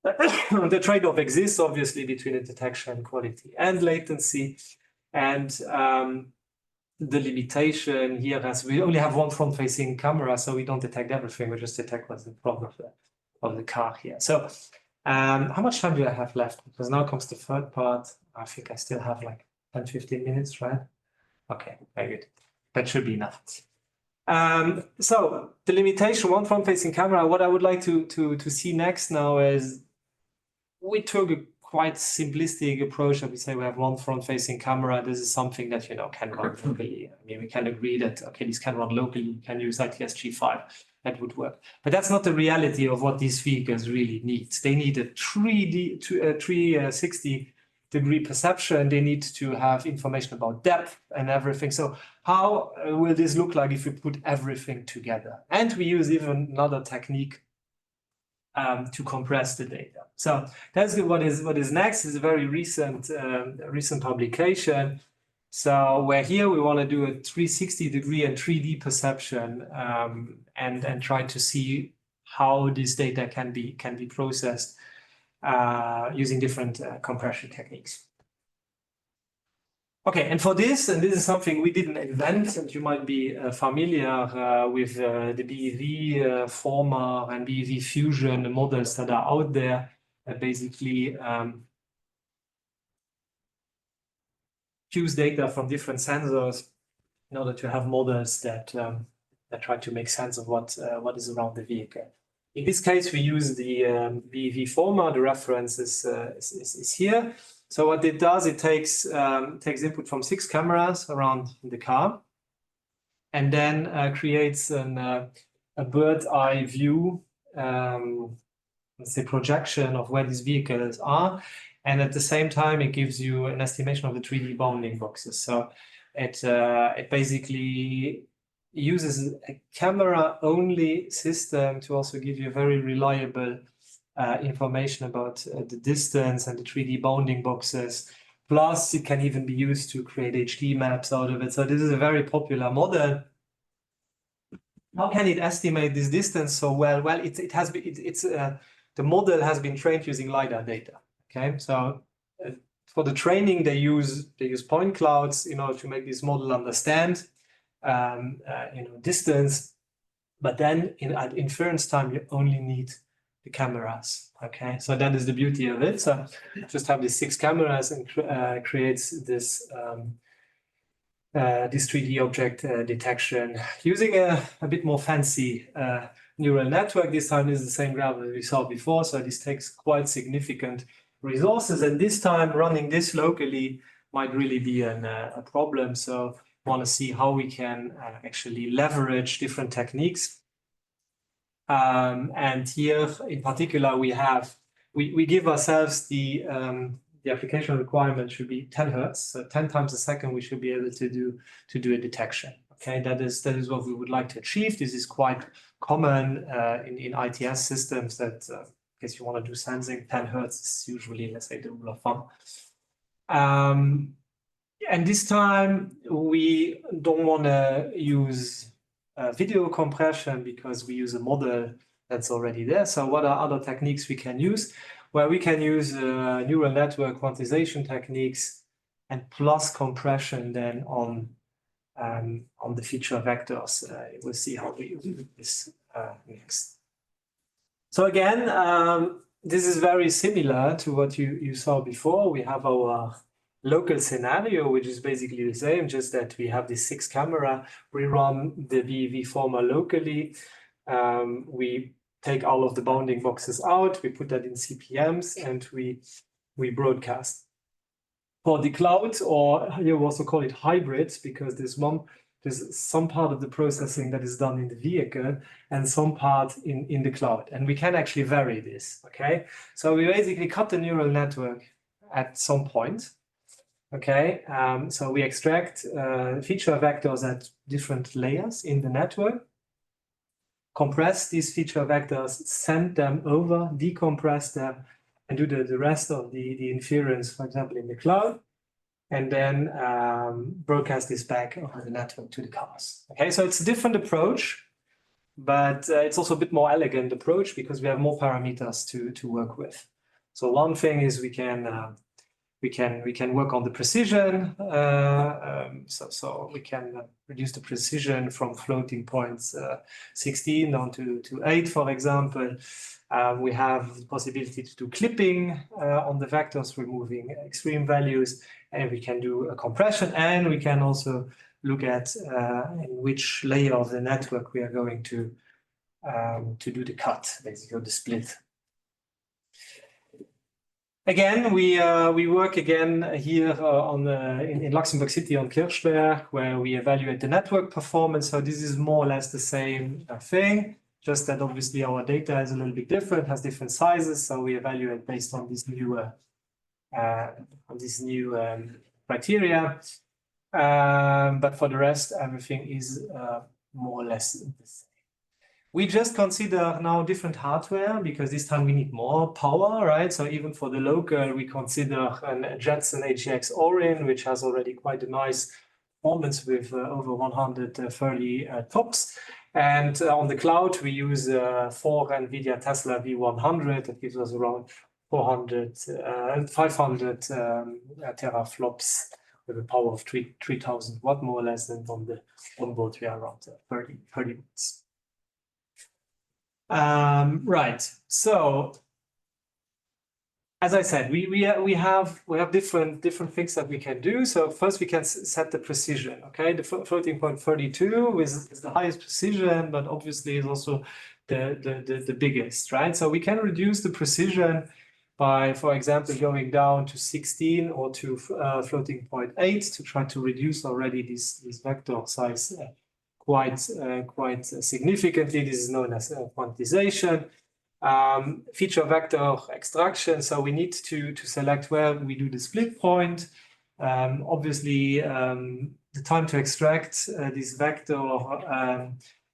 Speaker 3: The trade-off exists obviously between the detection quality and latency. And the limitation here is we only have one front-facing camera, so we don't detect everything. We just detect what's in front of the car here. So how much time do I have left? Because now comes the third part. I think I still have like 10, 15 minutes, right? Okay, very good. That should be enough. So the limitation, one front-facing camera, what I would like to see next now is we took a quite simplistic approach that we say we have one front-facing camera. This is something that can run locally. I mean, we can agree that okay, this can run locally. You can use ITS G5. That would work, but that's not the reality of what these vehicles really need. They need a 360-degree perception. They need to have information about depth and everything. So how will this look like if we put everything together? And we use even another technique to compress the data. So that's what is next is a very recent publication. So where here we want to do a 360-degree and 3D perception and try to see how this data can be processed using different compression techniques. Okay, and for this, and this is something we didn't invent, and you might be familiar with the BEV Former and BEV Fusion models that are out there. basically fuse data from different sensors in order to have models that try to make sense of what is around the vehicle. In this case, we use the BEV format. The reference is here. So what it does, it takes input from 6 cameras around the car, and then creates a bird's eye view, let's say projection of where these vehicles are. And at the same time, it gives you an estimation of the 3D bounding boxes. So it basically uses a camera-only system to also give you very reliable information about the distance and the 3D bounding boxes. Plus, it can even be used to create HD maps out of it. So this is a very popular model. How can it estimate this distance so well? Well, the model has been trained using LiDAR data. Okay, so for the training, they use point clouds in order to make this model understand distance. But then at inference time, you only need the cameras. Okay, so that is the beauty of it. So just have these 6 cameras and creates this 3D object detection using a bit more fancy neural network. This time is the same graph as we saw before. So this takes quite significant resources, and this time running this locally might really be a problem. So want to see how we can actually leverage different techniques. And here in particular, we give ourselves the application requirement should be 10 Hertz, so 10 times a second we should be able to do a detection. Okay, that is what we would like to achieve. This is quite common in ITS systems that in case you want to do sensing, 10 Hertz is usually, let's say, the rule of thumb. And this time we don't want to use video compression because we use a model that's already there. So what are other techniques we can use? Well, we can use neural network quantization techniques and plus compression then on the feature vectors. We'll see how we do this next. So again, this is very similar to what you saw before. We have our local scenario, which is basically the same, just that we have this 6 camera. We run the BEV format locally. We take all of the bounding boxes out, we put that in CPMs, and we broadcast. For the cloud, or you also call it hybrids, because there's some part of the processing that is done in the vehicle and some part in the cloud. And we can actually vary this, okay? So we basically cut the neural network at some point, okay? So we extract feature vectors at different layers in the network, compress these feature vectors, send them over, decompress them, and do the rest of the inference, for example, in the cloud, and then broadcast this back over the network to the cars. Okay, so it's a different approach, but it's also a bit more elegant approach because we have more parameters to work with. So one thing is we can work on the precision. So we can reduce the precision from floating points 16 down to 8, for example. We have the possibility to do clipping on the vectors, removing extreme values, and we can do a compression, and we can also look at in which layer of the network we are going to do the cut, basically, or the split. Again, we work again here in Luxembourg City on Kirchberg, where we evaluate the network performance. So this is more or less the same thing, just that obviously our data is a little bit different, has different sizes. So we evaluate based on these new criteria. But for the rest, everything is more or less the same. We just consider now different hardware because this time we need more power, right? So even for the local, we consider a Jetson AGX Orin, which has already quite a nice performance with over 130 TOPS. And on the cloud, we use 4 NVIDIA Tesla V100 that gives us around 500 teraflops with a power of 3,000 watt, more or less, and on the onboard we are around 30 watts. Right, so as I said, we have different things that we can do. So first we can set the precision. Okay, the floating point 32 is the highest precision, but obviously is also the biggest, right? So we can reduce the precision by, for example, going down to 16 or to floating point 8 to try to reduce already this vector size quite significantly. This is known as quantization. Feature vector extraction. So we need to select where we do the split point. Obviously, the time to extract this vector,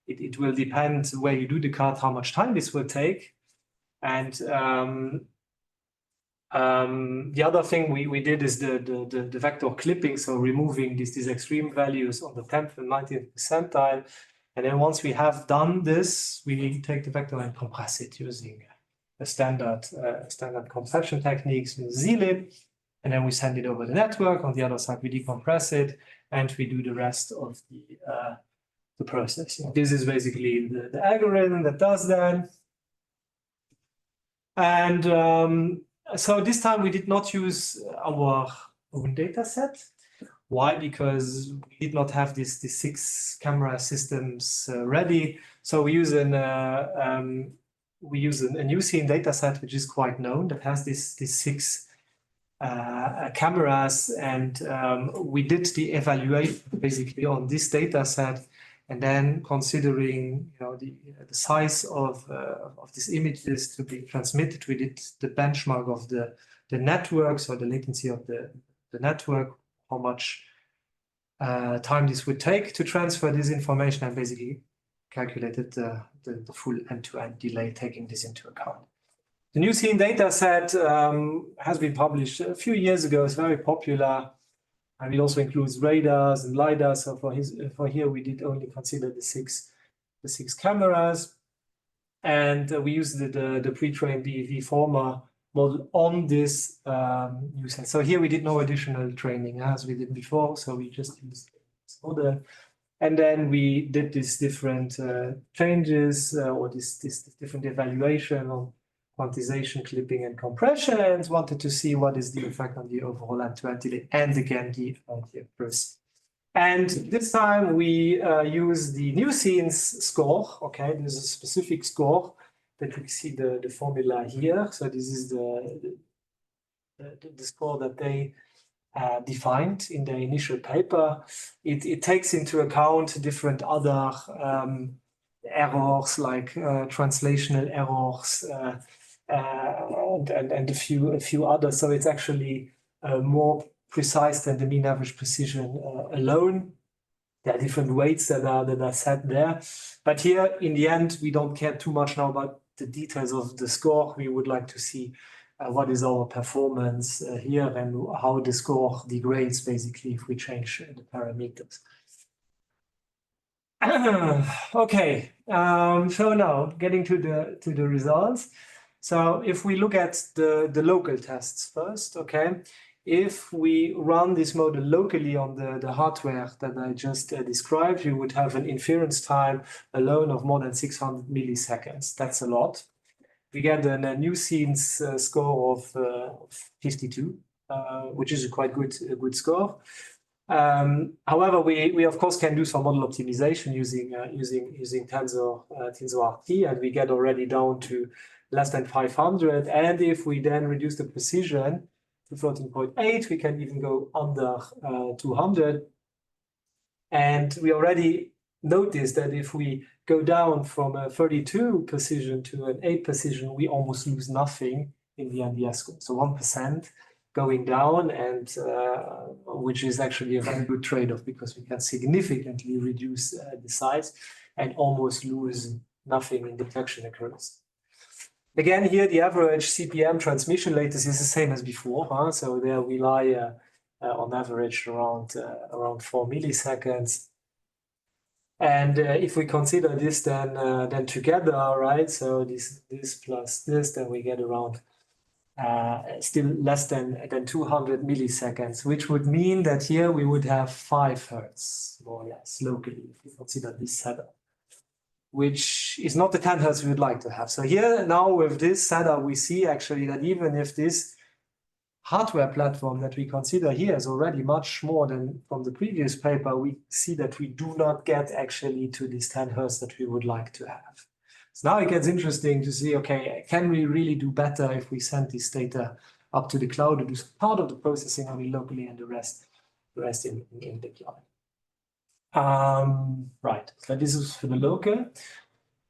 Speaker 3: it will depend where you do the cut, how much time this will take. And the other thing we did is the vector clipping, so removing these extreme values on the 10th and 19th percentile. And then once we have done this, we take the vector and compress it using a standard compression techniques with zlib. And then we send it over the network. On the other side, we decompress it, and we do the rest of the processing. This is basically the algorithm that does that. And so this time we did not use our own data set. Why? Because we did not have these 6 camera systems ready. So we use a new scene data set, which is quite known, that has these 6 cameras, and we did the evaluation basically on this data set, and then considering the size of these images to be transmitted, we did the benchmark of the network, so the latency of the network, how much time this would take to transfer this information, and basically calculated the full end-to-end delay, taking this into account. The new scene data set has been published a few years ago. It's very popular, and it also includes radars and lidars. So for here, we did only consider the six cameras, and we used the pre-trained DEV former model on this new set. So here we did no additional training as we did before. So we just used this model, and then we did these different changes or this different evaluation on quantization, clipping, and compression, and wanted to see what is the effect on the overall end-to-end delay, and again the approach. And this time we use the new scenes score. Okay, there's a specific score that we see the formula here. So this is the score that they defined in the initial paper. It takes into account different other errors like translational errors and a few others. So it's actually more precise than the mean average precision alone. There are different weights that are set there, but here in the end we don't care too much now about the details of the score. We would like to see what is our performance here and how the score degrades basically if we change the parameters. Okay, so now getting to the results. So if we look at the local tests first, okay, if we run this model locally on the hardware that I just described, you would have an inference time alone of more than 600 milliseconds. That's a lot. We get a new scenes score of 52, which is a quite good score. However, we of course can do some model optimization using TensorRT, and we get already down to less than 500. And if we then reduce the precision to 14.8, we can even go under 200. And we already noticed that if we go down from a 32 precision to an 8 precision, we almost lose nothing in the NDS score. So 1% going down, and which is actually a very good trade-off because we can significantly reduce the size and almost lose nothing in detection accuracy. Again, here the average CPM transmission latency is the same as before, huh? So there we lie on average around 4 milliseconds. And if we consider this then together, right? So this plus this, then we get around still less than 200 milliseconds, which would mean that here we would have 5 hertz more or less locally if we consider this setup, which is not the 10 hertz we would like to have. So here now with this setup, we see actually that even if this hardware platform that we consider here is already much more than from the previous paper, we see that we do not get actually to these 10 Hertz that we would like to have. So now it gets interesting to see, okay, can we really do better if we send this data up to the cloud to do part of the processing only locally and the rest in the cloud. Right, so this is for the local.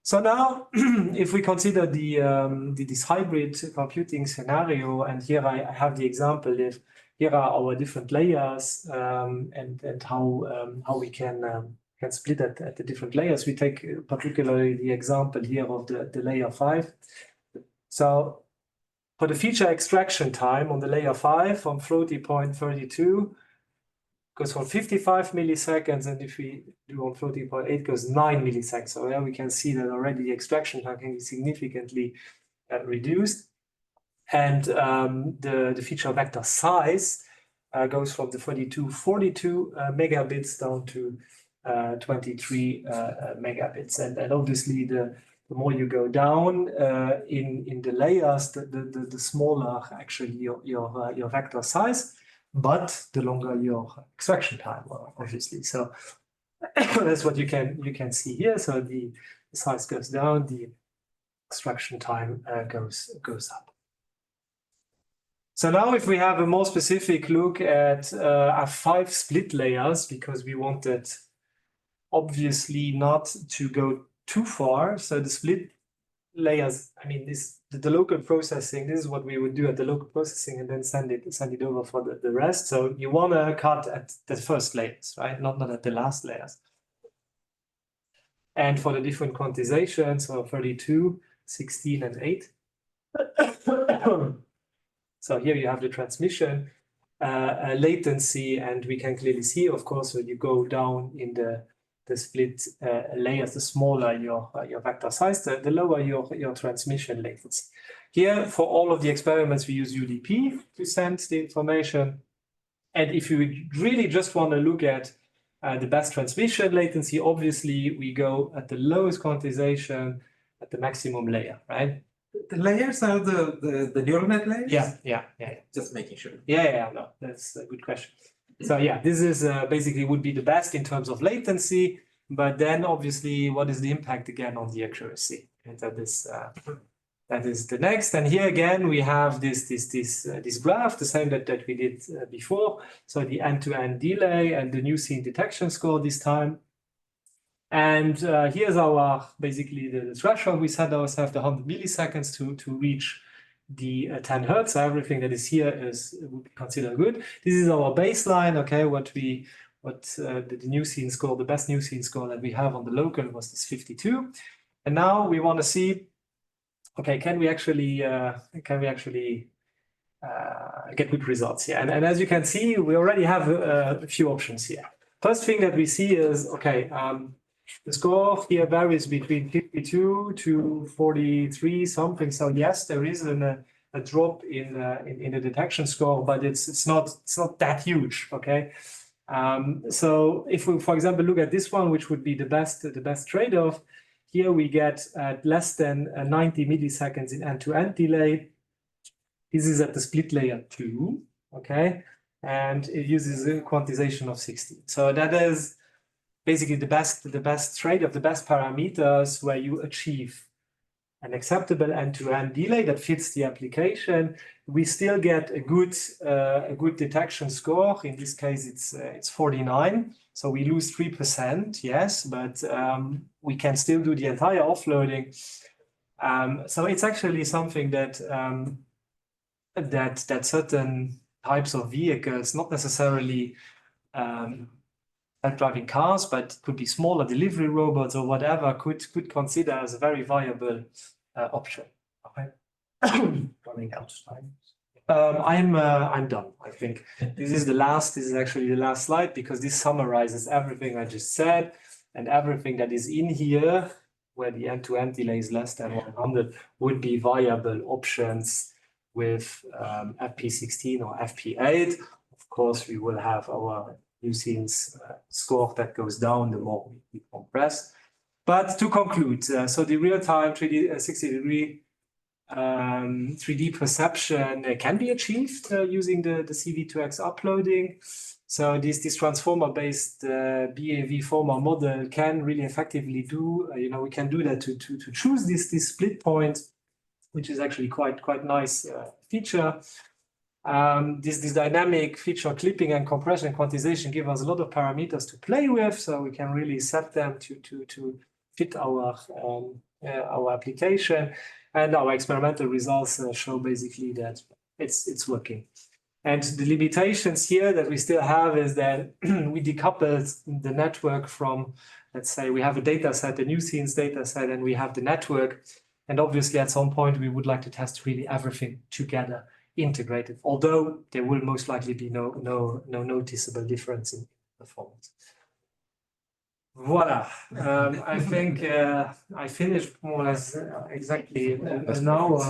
Speaker 3: So now, if we consider this hybrid computing scenario, and here I have the example, if here are our different layers and how we can split at the different layers. We take particularly the example here of the layer 5. So for the feature extraction time on the layer 5 from floating point 32, goes from 55 milliseconds, and if we do on floating point 8, goes 9 milliseconds. So there we can see that already the extraction time can be significantly reduced. And the feature vector size goes from the 42 megabits down to 23 megabits. And obviously, the more you go down in the layers, the smaller actually your vector size, but the longer your extraction time, obviously. So that's what you can see here. So the size goes down, the extraction time goes up. So now if we have a more specific look at our 5 split layers, because we wanted obviously not to go too far. So the split layers, I mean, the local processing, this is what we would do at the local processing and then send it over for the rest. So you want to cut at the first layers, right? Not at the last layers. And for the different quantizations, so 32, 16, and 8. So here you have the transmission latency, and we can clearly see, of course, when you go down in the split layers, the smaller your vector size, the lower your transmission latency. Here, for all of the experiments, we use UDP to send the information. And if you really just want to look at the best transmission latency, obviously we go at the lowest quantization at the maximum layer, right?
Speaker 5: The layers are the neural net layers?
Speaker 3: Yeah.
Speaker 5: Just making sure.
Speaker 3: Yeah, no, that's a good question. So yeah, this is basically would be the best in terms of latency, but then obviously what is the impact again on the accuracy? And that is the next. And here again, we have this graph, the same that we did before. So the end-to-end delay and the new scene detection score this time. And here's our, basically the threshold we set ourselves, the 100 milliseconds to reach the 10 Hertz. So everything that is here would be considered good. This is our baseline, okay, what the new scene score, the best new scene score that we have on the local was this 52. And now we want to see, okay, can we actually get good results here? And as you can see, we already have a few options here. First thing that we see is, okay, the score here varies between 52 to 43 something. So yes, there is a drop in the detection score, but it's not that huge. Okay, so if we, for example, look at this one, which would be the best trade-off, here we get at less than 90 milliseconds in end-to-end delay. This is at the split layer 2. Okay, and it uses a quantization of 16. So that is basically the best trade-off, the best parameters where you achieve an acceptable end-to-end delay that fits the application. We still get a good detection score. In this case, it's 49. So we lose 3%, yes, but we can still do the entire offloading. So it's actually something that that certain types of vehicles, not necessarily self-driving cars, but could be smaller delivery robots or whatever, could consider as a very viable option. Okay.
Speaker 4: Running out of time.
Speaker 3: I'm done. I think this is actually the last slide, because this summarizes everything I just said, and everything that is in here where the end-to-end delay is less than 100 would be viable options with FP16 or FP8. Of course, we will have our new scenes score that goes down the more we compress. But to conclude, so the real-time 360-degree 3D perception can be achieved using the CV2X uploading. So this transformer-based BAV former model can really effectively do, we can do that to choose this split point, which is actually quite nice feature. This dynamic feature clipping and compression and quantization give us a lot of parameters to play with, so we can really set them to fit our application. And our experimental results show basically that it's working. And the limitations here that we still have is that we decoupled the network from, let's say, we have a data set, a new scenes data set, and we have the network. And obviously, at some point, we would like to test really everything together, integrated, although there will most likely be no noticeable difference in performance. Voila. I think I finished more or less exactly an hour.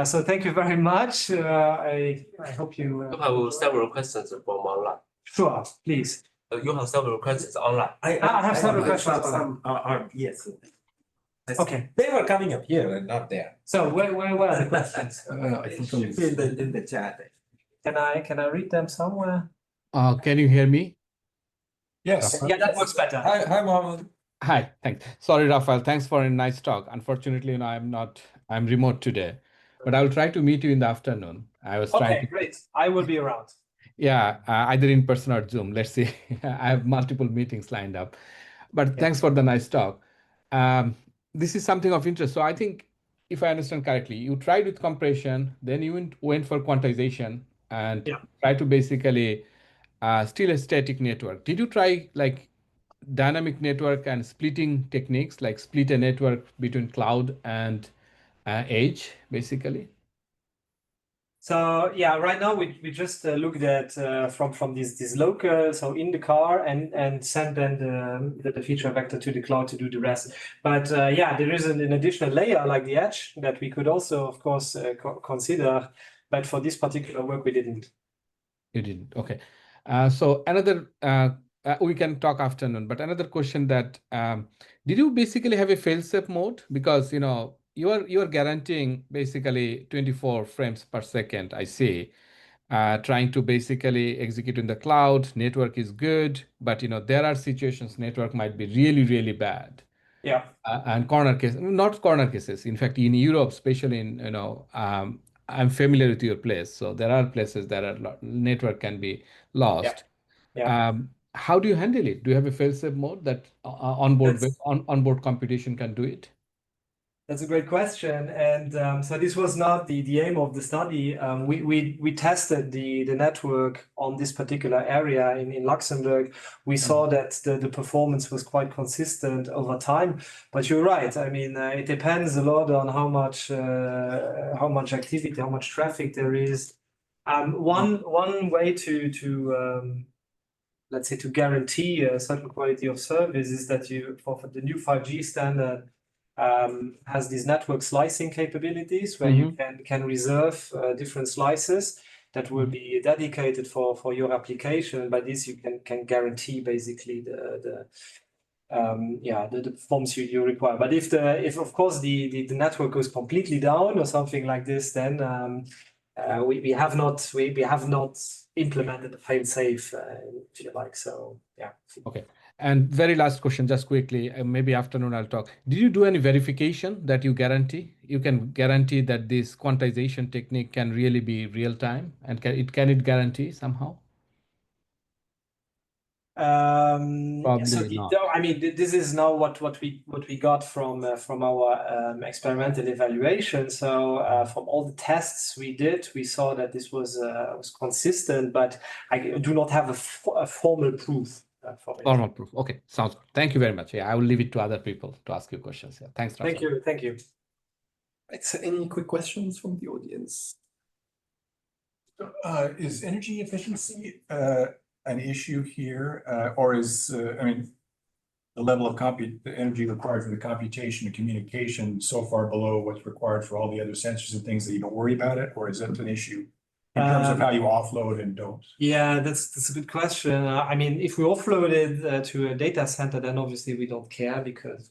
Speaker 3: So thank you very much. I hope you
Speaker 6: have several questions from online.
Speaker 3: Sure, please.
Speaker 6: You have several questions online.
Speaker 3: I have several questions.
Speaker 5: Yes.
Speaker 3: Okay.
Speaker 5: They were coming up here and not there.
Speaker 3: So where are the questions?
Speaker 2: I think
Speaker 5: In the chat.
Speaker 3: Can I read them somewhere?
Speaker 7: Can you hear me?
Speaker 1: Yes.
Speaker 3: Yeah, that works better.
Speaker 5: Hi, Mohammed.
Speaker 7: Hi, thanks. Sorry, Raphael. Thanks for a nice talk. Unfortunately, I'm remote today, but I will try to meet you in the afternoon. I was trying
Speaker 3: Okay, great. I will be around.
Speaker 7: Yeah, either in person or Zoom. Let's see. I have multiple meetings lined up, but thanks for the nice talk. This is something of interest. So I think, if I understand correctly, you tried with compression, then you went for quantization and try to basically still a static network. Did you try like dynamic network and splitting techniques, like split a network between cloud and edge, basically?
Speaker 3: So yeah, right now we just looked at from this local, so in the car, and send then the feature vector to the cloud to do the rest. But yeah, there is an additional layer like the edge that we could also, of course, consider. But for this particular work, we didn't. You didn't. Okay. So another, we can talk afternoon. But another question that did you basically have a fail-safe mode? Because you are guaranteeing basically 24 frames per second, I see, trying to basically execute in the cloud. Network is good, but there are situations network might be really, really bad. Yeah. And corner cases, not corner cases. In fact, in Europe, especially in, I'm familiar with your place. So there are places that network can be lost. Yeah. How do you handle it? Do you have a fail-safe mode that onboard computation can do it? That's a great question. And so this was not the aim of the study. We tested the network on this particular area in Luxembourg. We saw that the performance was quite consistent over time. But you're right. I mean, it depends a lot on how much activity, how much traffic there is. One way to let's say to guarantee a certain quality of service is that for the new 5G standard has these network slicing capabilities where you can reserve different slices that will be dedicated for your application. By this, you can guarantee basically the performance you require. But if of course the network goes completely down or something like this, then we have not implemented a fail-safe, if you like. So yeah. Okay. And very last question, just quickly, maybe afternoon I'll talk. Did you do any verification that you can guarantee that this quantization technique can really be real time, and can it guarantee somehow? Probably not. I mean, this is now what we got from our experimental evaluation. So from all the tests we did, we saw that this was consistent, but I do not have a formal proof. Formal proof. Okay, sounds good. Thank you very much. Yeah, I will leave it to other people to ask you questions. Yeah, thanks. Raphaël. Thank you.
Speaker 2: Any quick questions from the audience?
Speaker 1: Is energy efficiency an issue here, or is the level of the energy required for the computation and communication so far below what's required for all the other sensors and things that you don't worry about it, or is that an issue in terms of how you offload and don't? Yeah, that's a good question. I mean, if we offload it to a data center, then obviously we don't care because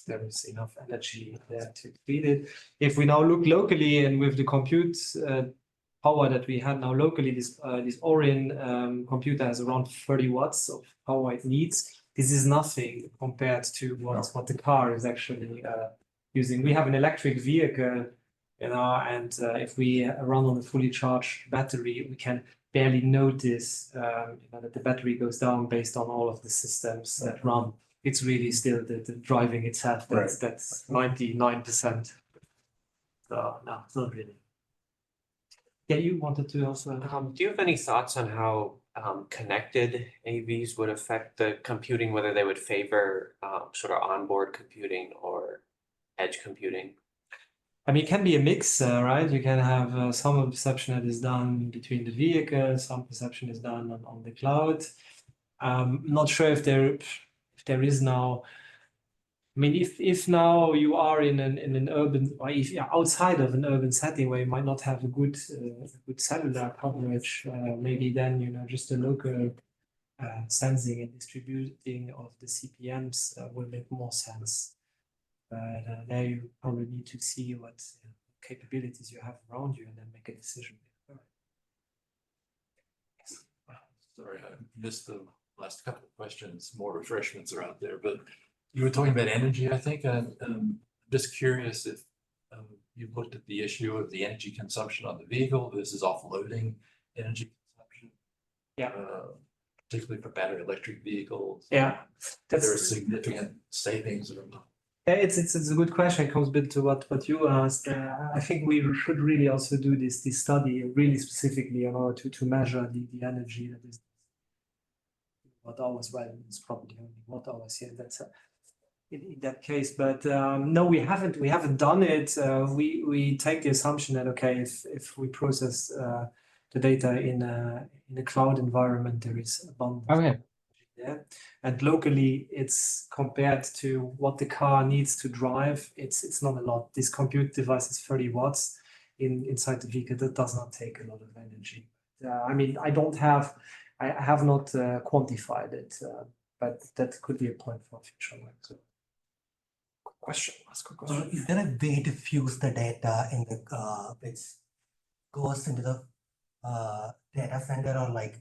Speaker 3: there is enough energy there to feed it. If we now look locally and with the compute power that we have now locally, this Orin computer has around 30 watts of power it needs. This is nothing compared to what the car is actually using. We have an electric vehicle, you know, and if we run on a fully charged battery, we can barely notice you know, that the battery goes down based on all of the systems that run. It's really still the driving itself that's 99%. So no, it's not really. Yeah, you wanted to also.
Speaker 6: Do you have any thoughts on how connected AVs would affect the computing, whether they would favor sort of onboard computing or edge computing?
Speaker 3: I mean, it can be a mix, right? You can have some perception that is done between the vehicles, some perception is done on the cloud. Not sure if there is now. I mean, if now you are in an urban, or if you're outside of an urban setting where you might not have a good cellular coverage, maybe then, you know, just a local sensing and distributing of the CPMs will make more sense. But there you probably need to see what capabilities you have around you and then make a decision.
Speaker 1: Sorry, I missed the last couple of questions. More refreshments are out there, but you were talking about energy, I think, and I'm just curious if you've looked at the issue of the energy consumption on the vehicle versus offloading energy consumption.
Speaker 3: Yeah.
Speaker 1: Particularly for battery electric vehicles.
Speaker 3: Yeah,
Speaker 1: There are significant savings or not.
Speaker 3: It's a good question. It comes a bit to what you asked. I think we should really also do this study really specifically in order to measure the energy that is watt hours. Well, it's probably only watt hours here. That's in that case. But no, we haven't done it. We take the assumption that okay, if we process the data in a cloud environment, there is abundance.
Speaker 7: Okay.
Speaker 3: Yeah, and locally, it's compared to what the car needs to drive. It's not a lot. This compute device is 30 watts inside the vehicle. That does not take a lot of energy. I mean, I have not quantified it, but that could be a point for future work. So, ask a question.
Speaker 4: Is there a way to fuse the data in the which goes into the data center or like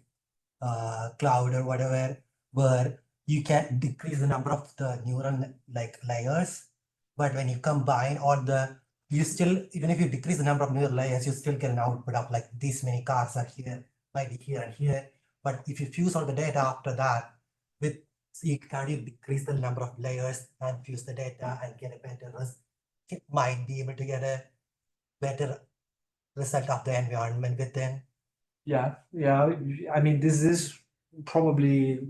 Speaker 4: cloud or whatever, where you can decrease the number of the neural like layers, but when you combine all the, you still, even if you decrease the number of neural layers, you still get an output of like these many cars are here, might be here and here. But if you fuse all the data after that, with you can decrease the number of layers and fuse the data and get a better result. It might be able to get a better result of the environment within.
Speaker 3: Yeah. I mean, this is probably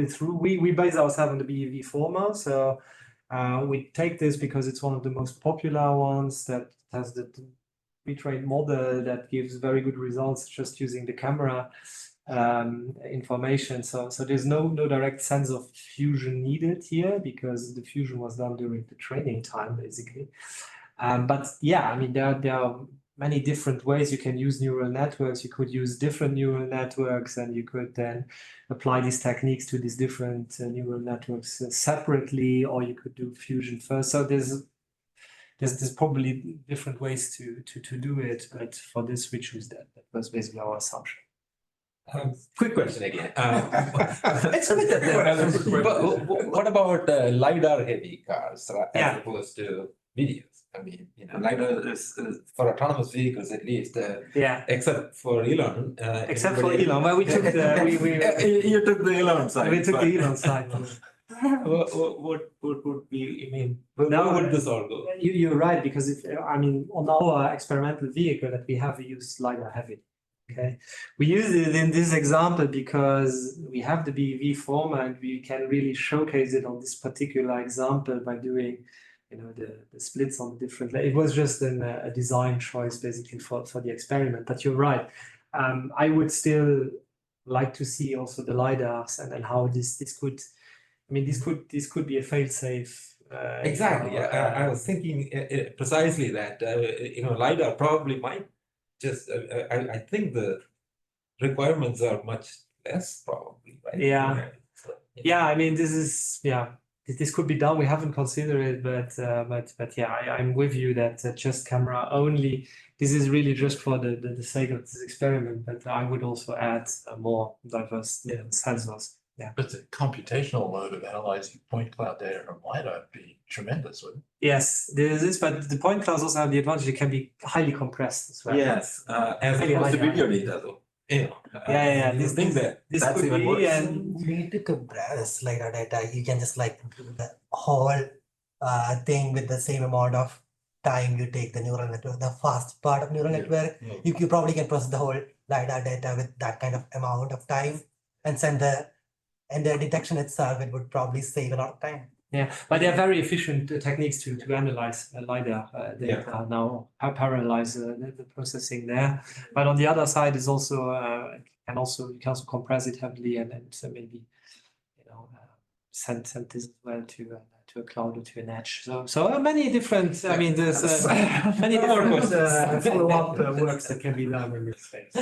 Speaker 3: true. We base ourselves on the BEV format, so we take this because it's one of the most popular ones that has the pre-trained model that gives very good results just using the camera information. So there's no direct sense of fusion needed here because the fusion was done during the training time, basically. But yeah, I mean, there are many different ways you can use neural networks. You could use different neural networks and you could then apply these techniques to these different neural networks separately, or you could do fusion first. So there's probably different ways to do it, but for this we choose that. That was basically our assumption.
Speaker 5: Quick question again. What about LiDAR heavy cars as opposed to videos? I mean, you know, LiDAR is for autonomous vehicles at least. Except for Elon.
Speaker 3: Except for Elon, well, we took the
Speaker 5: you took the Elon side.
Speaker 3: We took the Elon side.
Speaker 5: What would be? I mean, where would this all go?
Speaker 3: You're right, because I mean, on our experimental vehicle that we have, we use LiDAR heavy. Okay, we use it in this example because we have the BEV format and we can really showcase it on this particular example by doing, you know, the splits on different. It was just a design choice basically for the experiment. But you're right. I would still like to see also the LiDARs and how this could. I mean, this could be a fail-safe.
Speaker 5: Exactly. I was thinking precisely that you know, LiDAR probably might. Just, I think the requirements are much less, probably, right?
Speaker 3: Yeah. Yeah, I mean, this is this could be done. We haven't considered it, but yeah, I'm with you that just camera only. This is really just for the sake of this experiment. But I would also add more diverse sensors. Yeah.
Speaker 1: But the computational load of analyzing point cloud data from LiDAR would be tremendous, wouldn't
Speaker 3: Yes, there is, but the point clouds also have the advantage it can be highly compressed as well.
Speaker 5: Yes, as
Speaker 3: Really
Speaker 5: opposed to
Speaker 3: high
Speaker 5: video data though.
Speaker 3: Yeah.
Speaker 5: This thing that
Speaker 3: This
Speaker 5: that's
Speaker 3: could
Speaker 5: even
Speaker 3: be,
Speaker 5: worse.
Speaker 3: and
Speaker 4: You need to compress LiDAR data. You can just like do the whole thing with the same amount of time you take the neural network, the fast part of neural network.
Speaker 1: Yeah.
Speaker 4: You probably can process the whole LiDAR data with that kind of amount of time and send the detection itself, it would probably save a lot of time.
Speaker 3: yeah, but they are very efficient techniques to analyze LiDAR data now, parallelize the processing there. But on the other side is also you can also compress it heavily and so maybe send this as well to a cloud or to an edge. So many different. I mean, there's many different follow-up works that can be done in this space.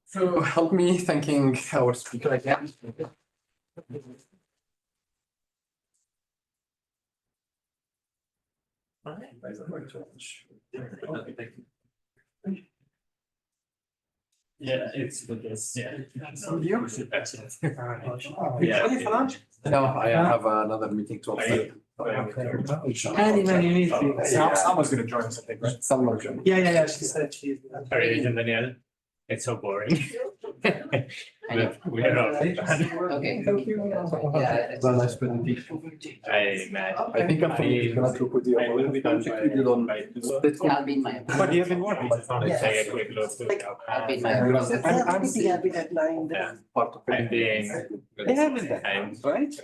Speaker 2: So help me thanking our speaker again.
Speaker 8: Yeah, it's the best. Yeah.
Speaker 3: Ready for lunch?
Speaker 2: No, I have another meeting to observe.
Speaker 3: Many meetings.
Speaker 8: Someone's gonna join us, I think, right?
Speaker 2: Someone join.
Speaker 3: Yeah. She said she's.
Speaker 8: Sorry, Daniel. It's so boring. We are all.
Speaker 9: Okay. Thank you.
Speaker 2: It's a nice presentation.
Speaker 8: I imagine.
Speaker 2: I think after we're gonna talk with you.
Speaker 8: I will be done by.
Speaker 9: I'll be in my.
Speaker 8: But you have been working.
Speaker 4: Yeah.
Speaker 8: Say a quick look.
Speaker 9: I'll be in my.
Speaker 8: I'm
Speaker 4: I'm at 9.
Speaker 8: being.
Speaker 2: Part of it.
Speaker 8: I'm being.
Speaker 3: They haven't done,
Speaker 8: I'm
Speaker 3: right?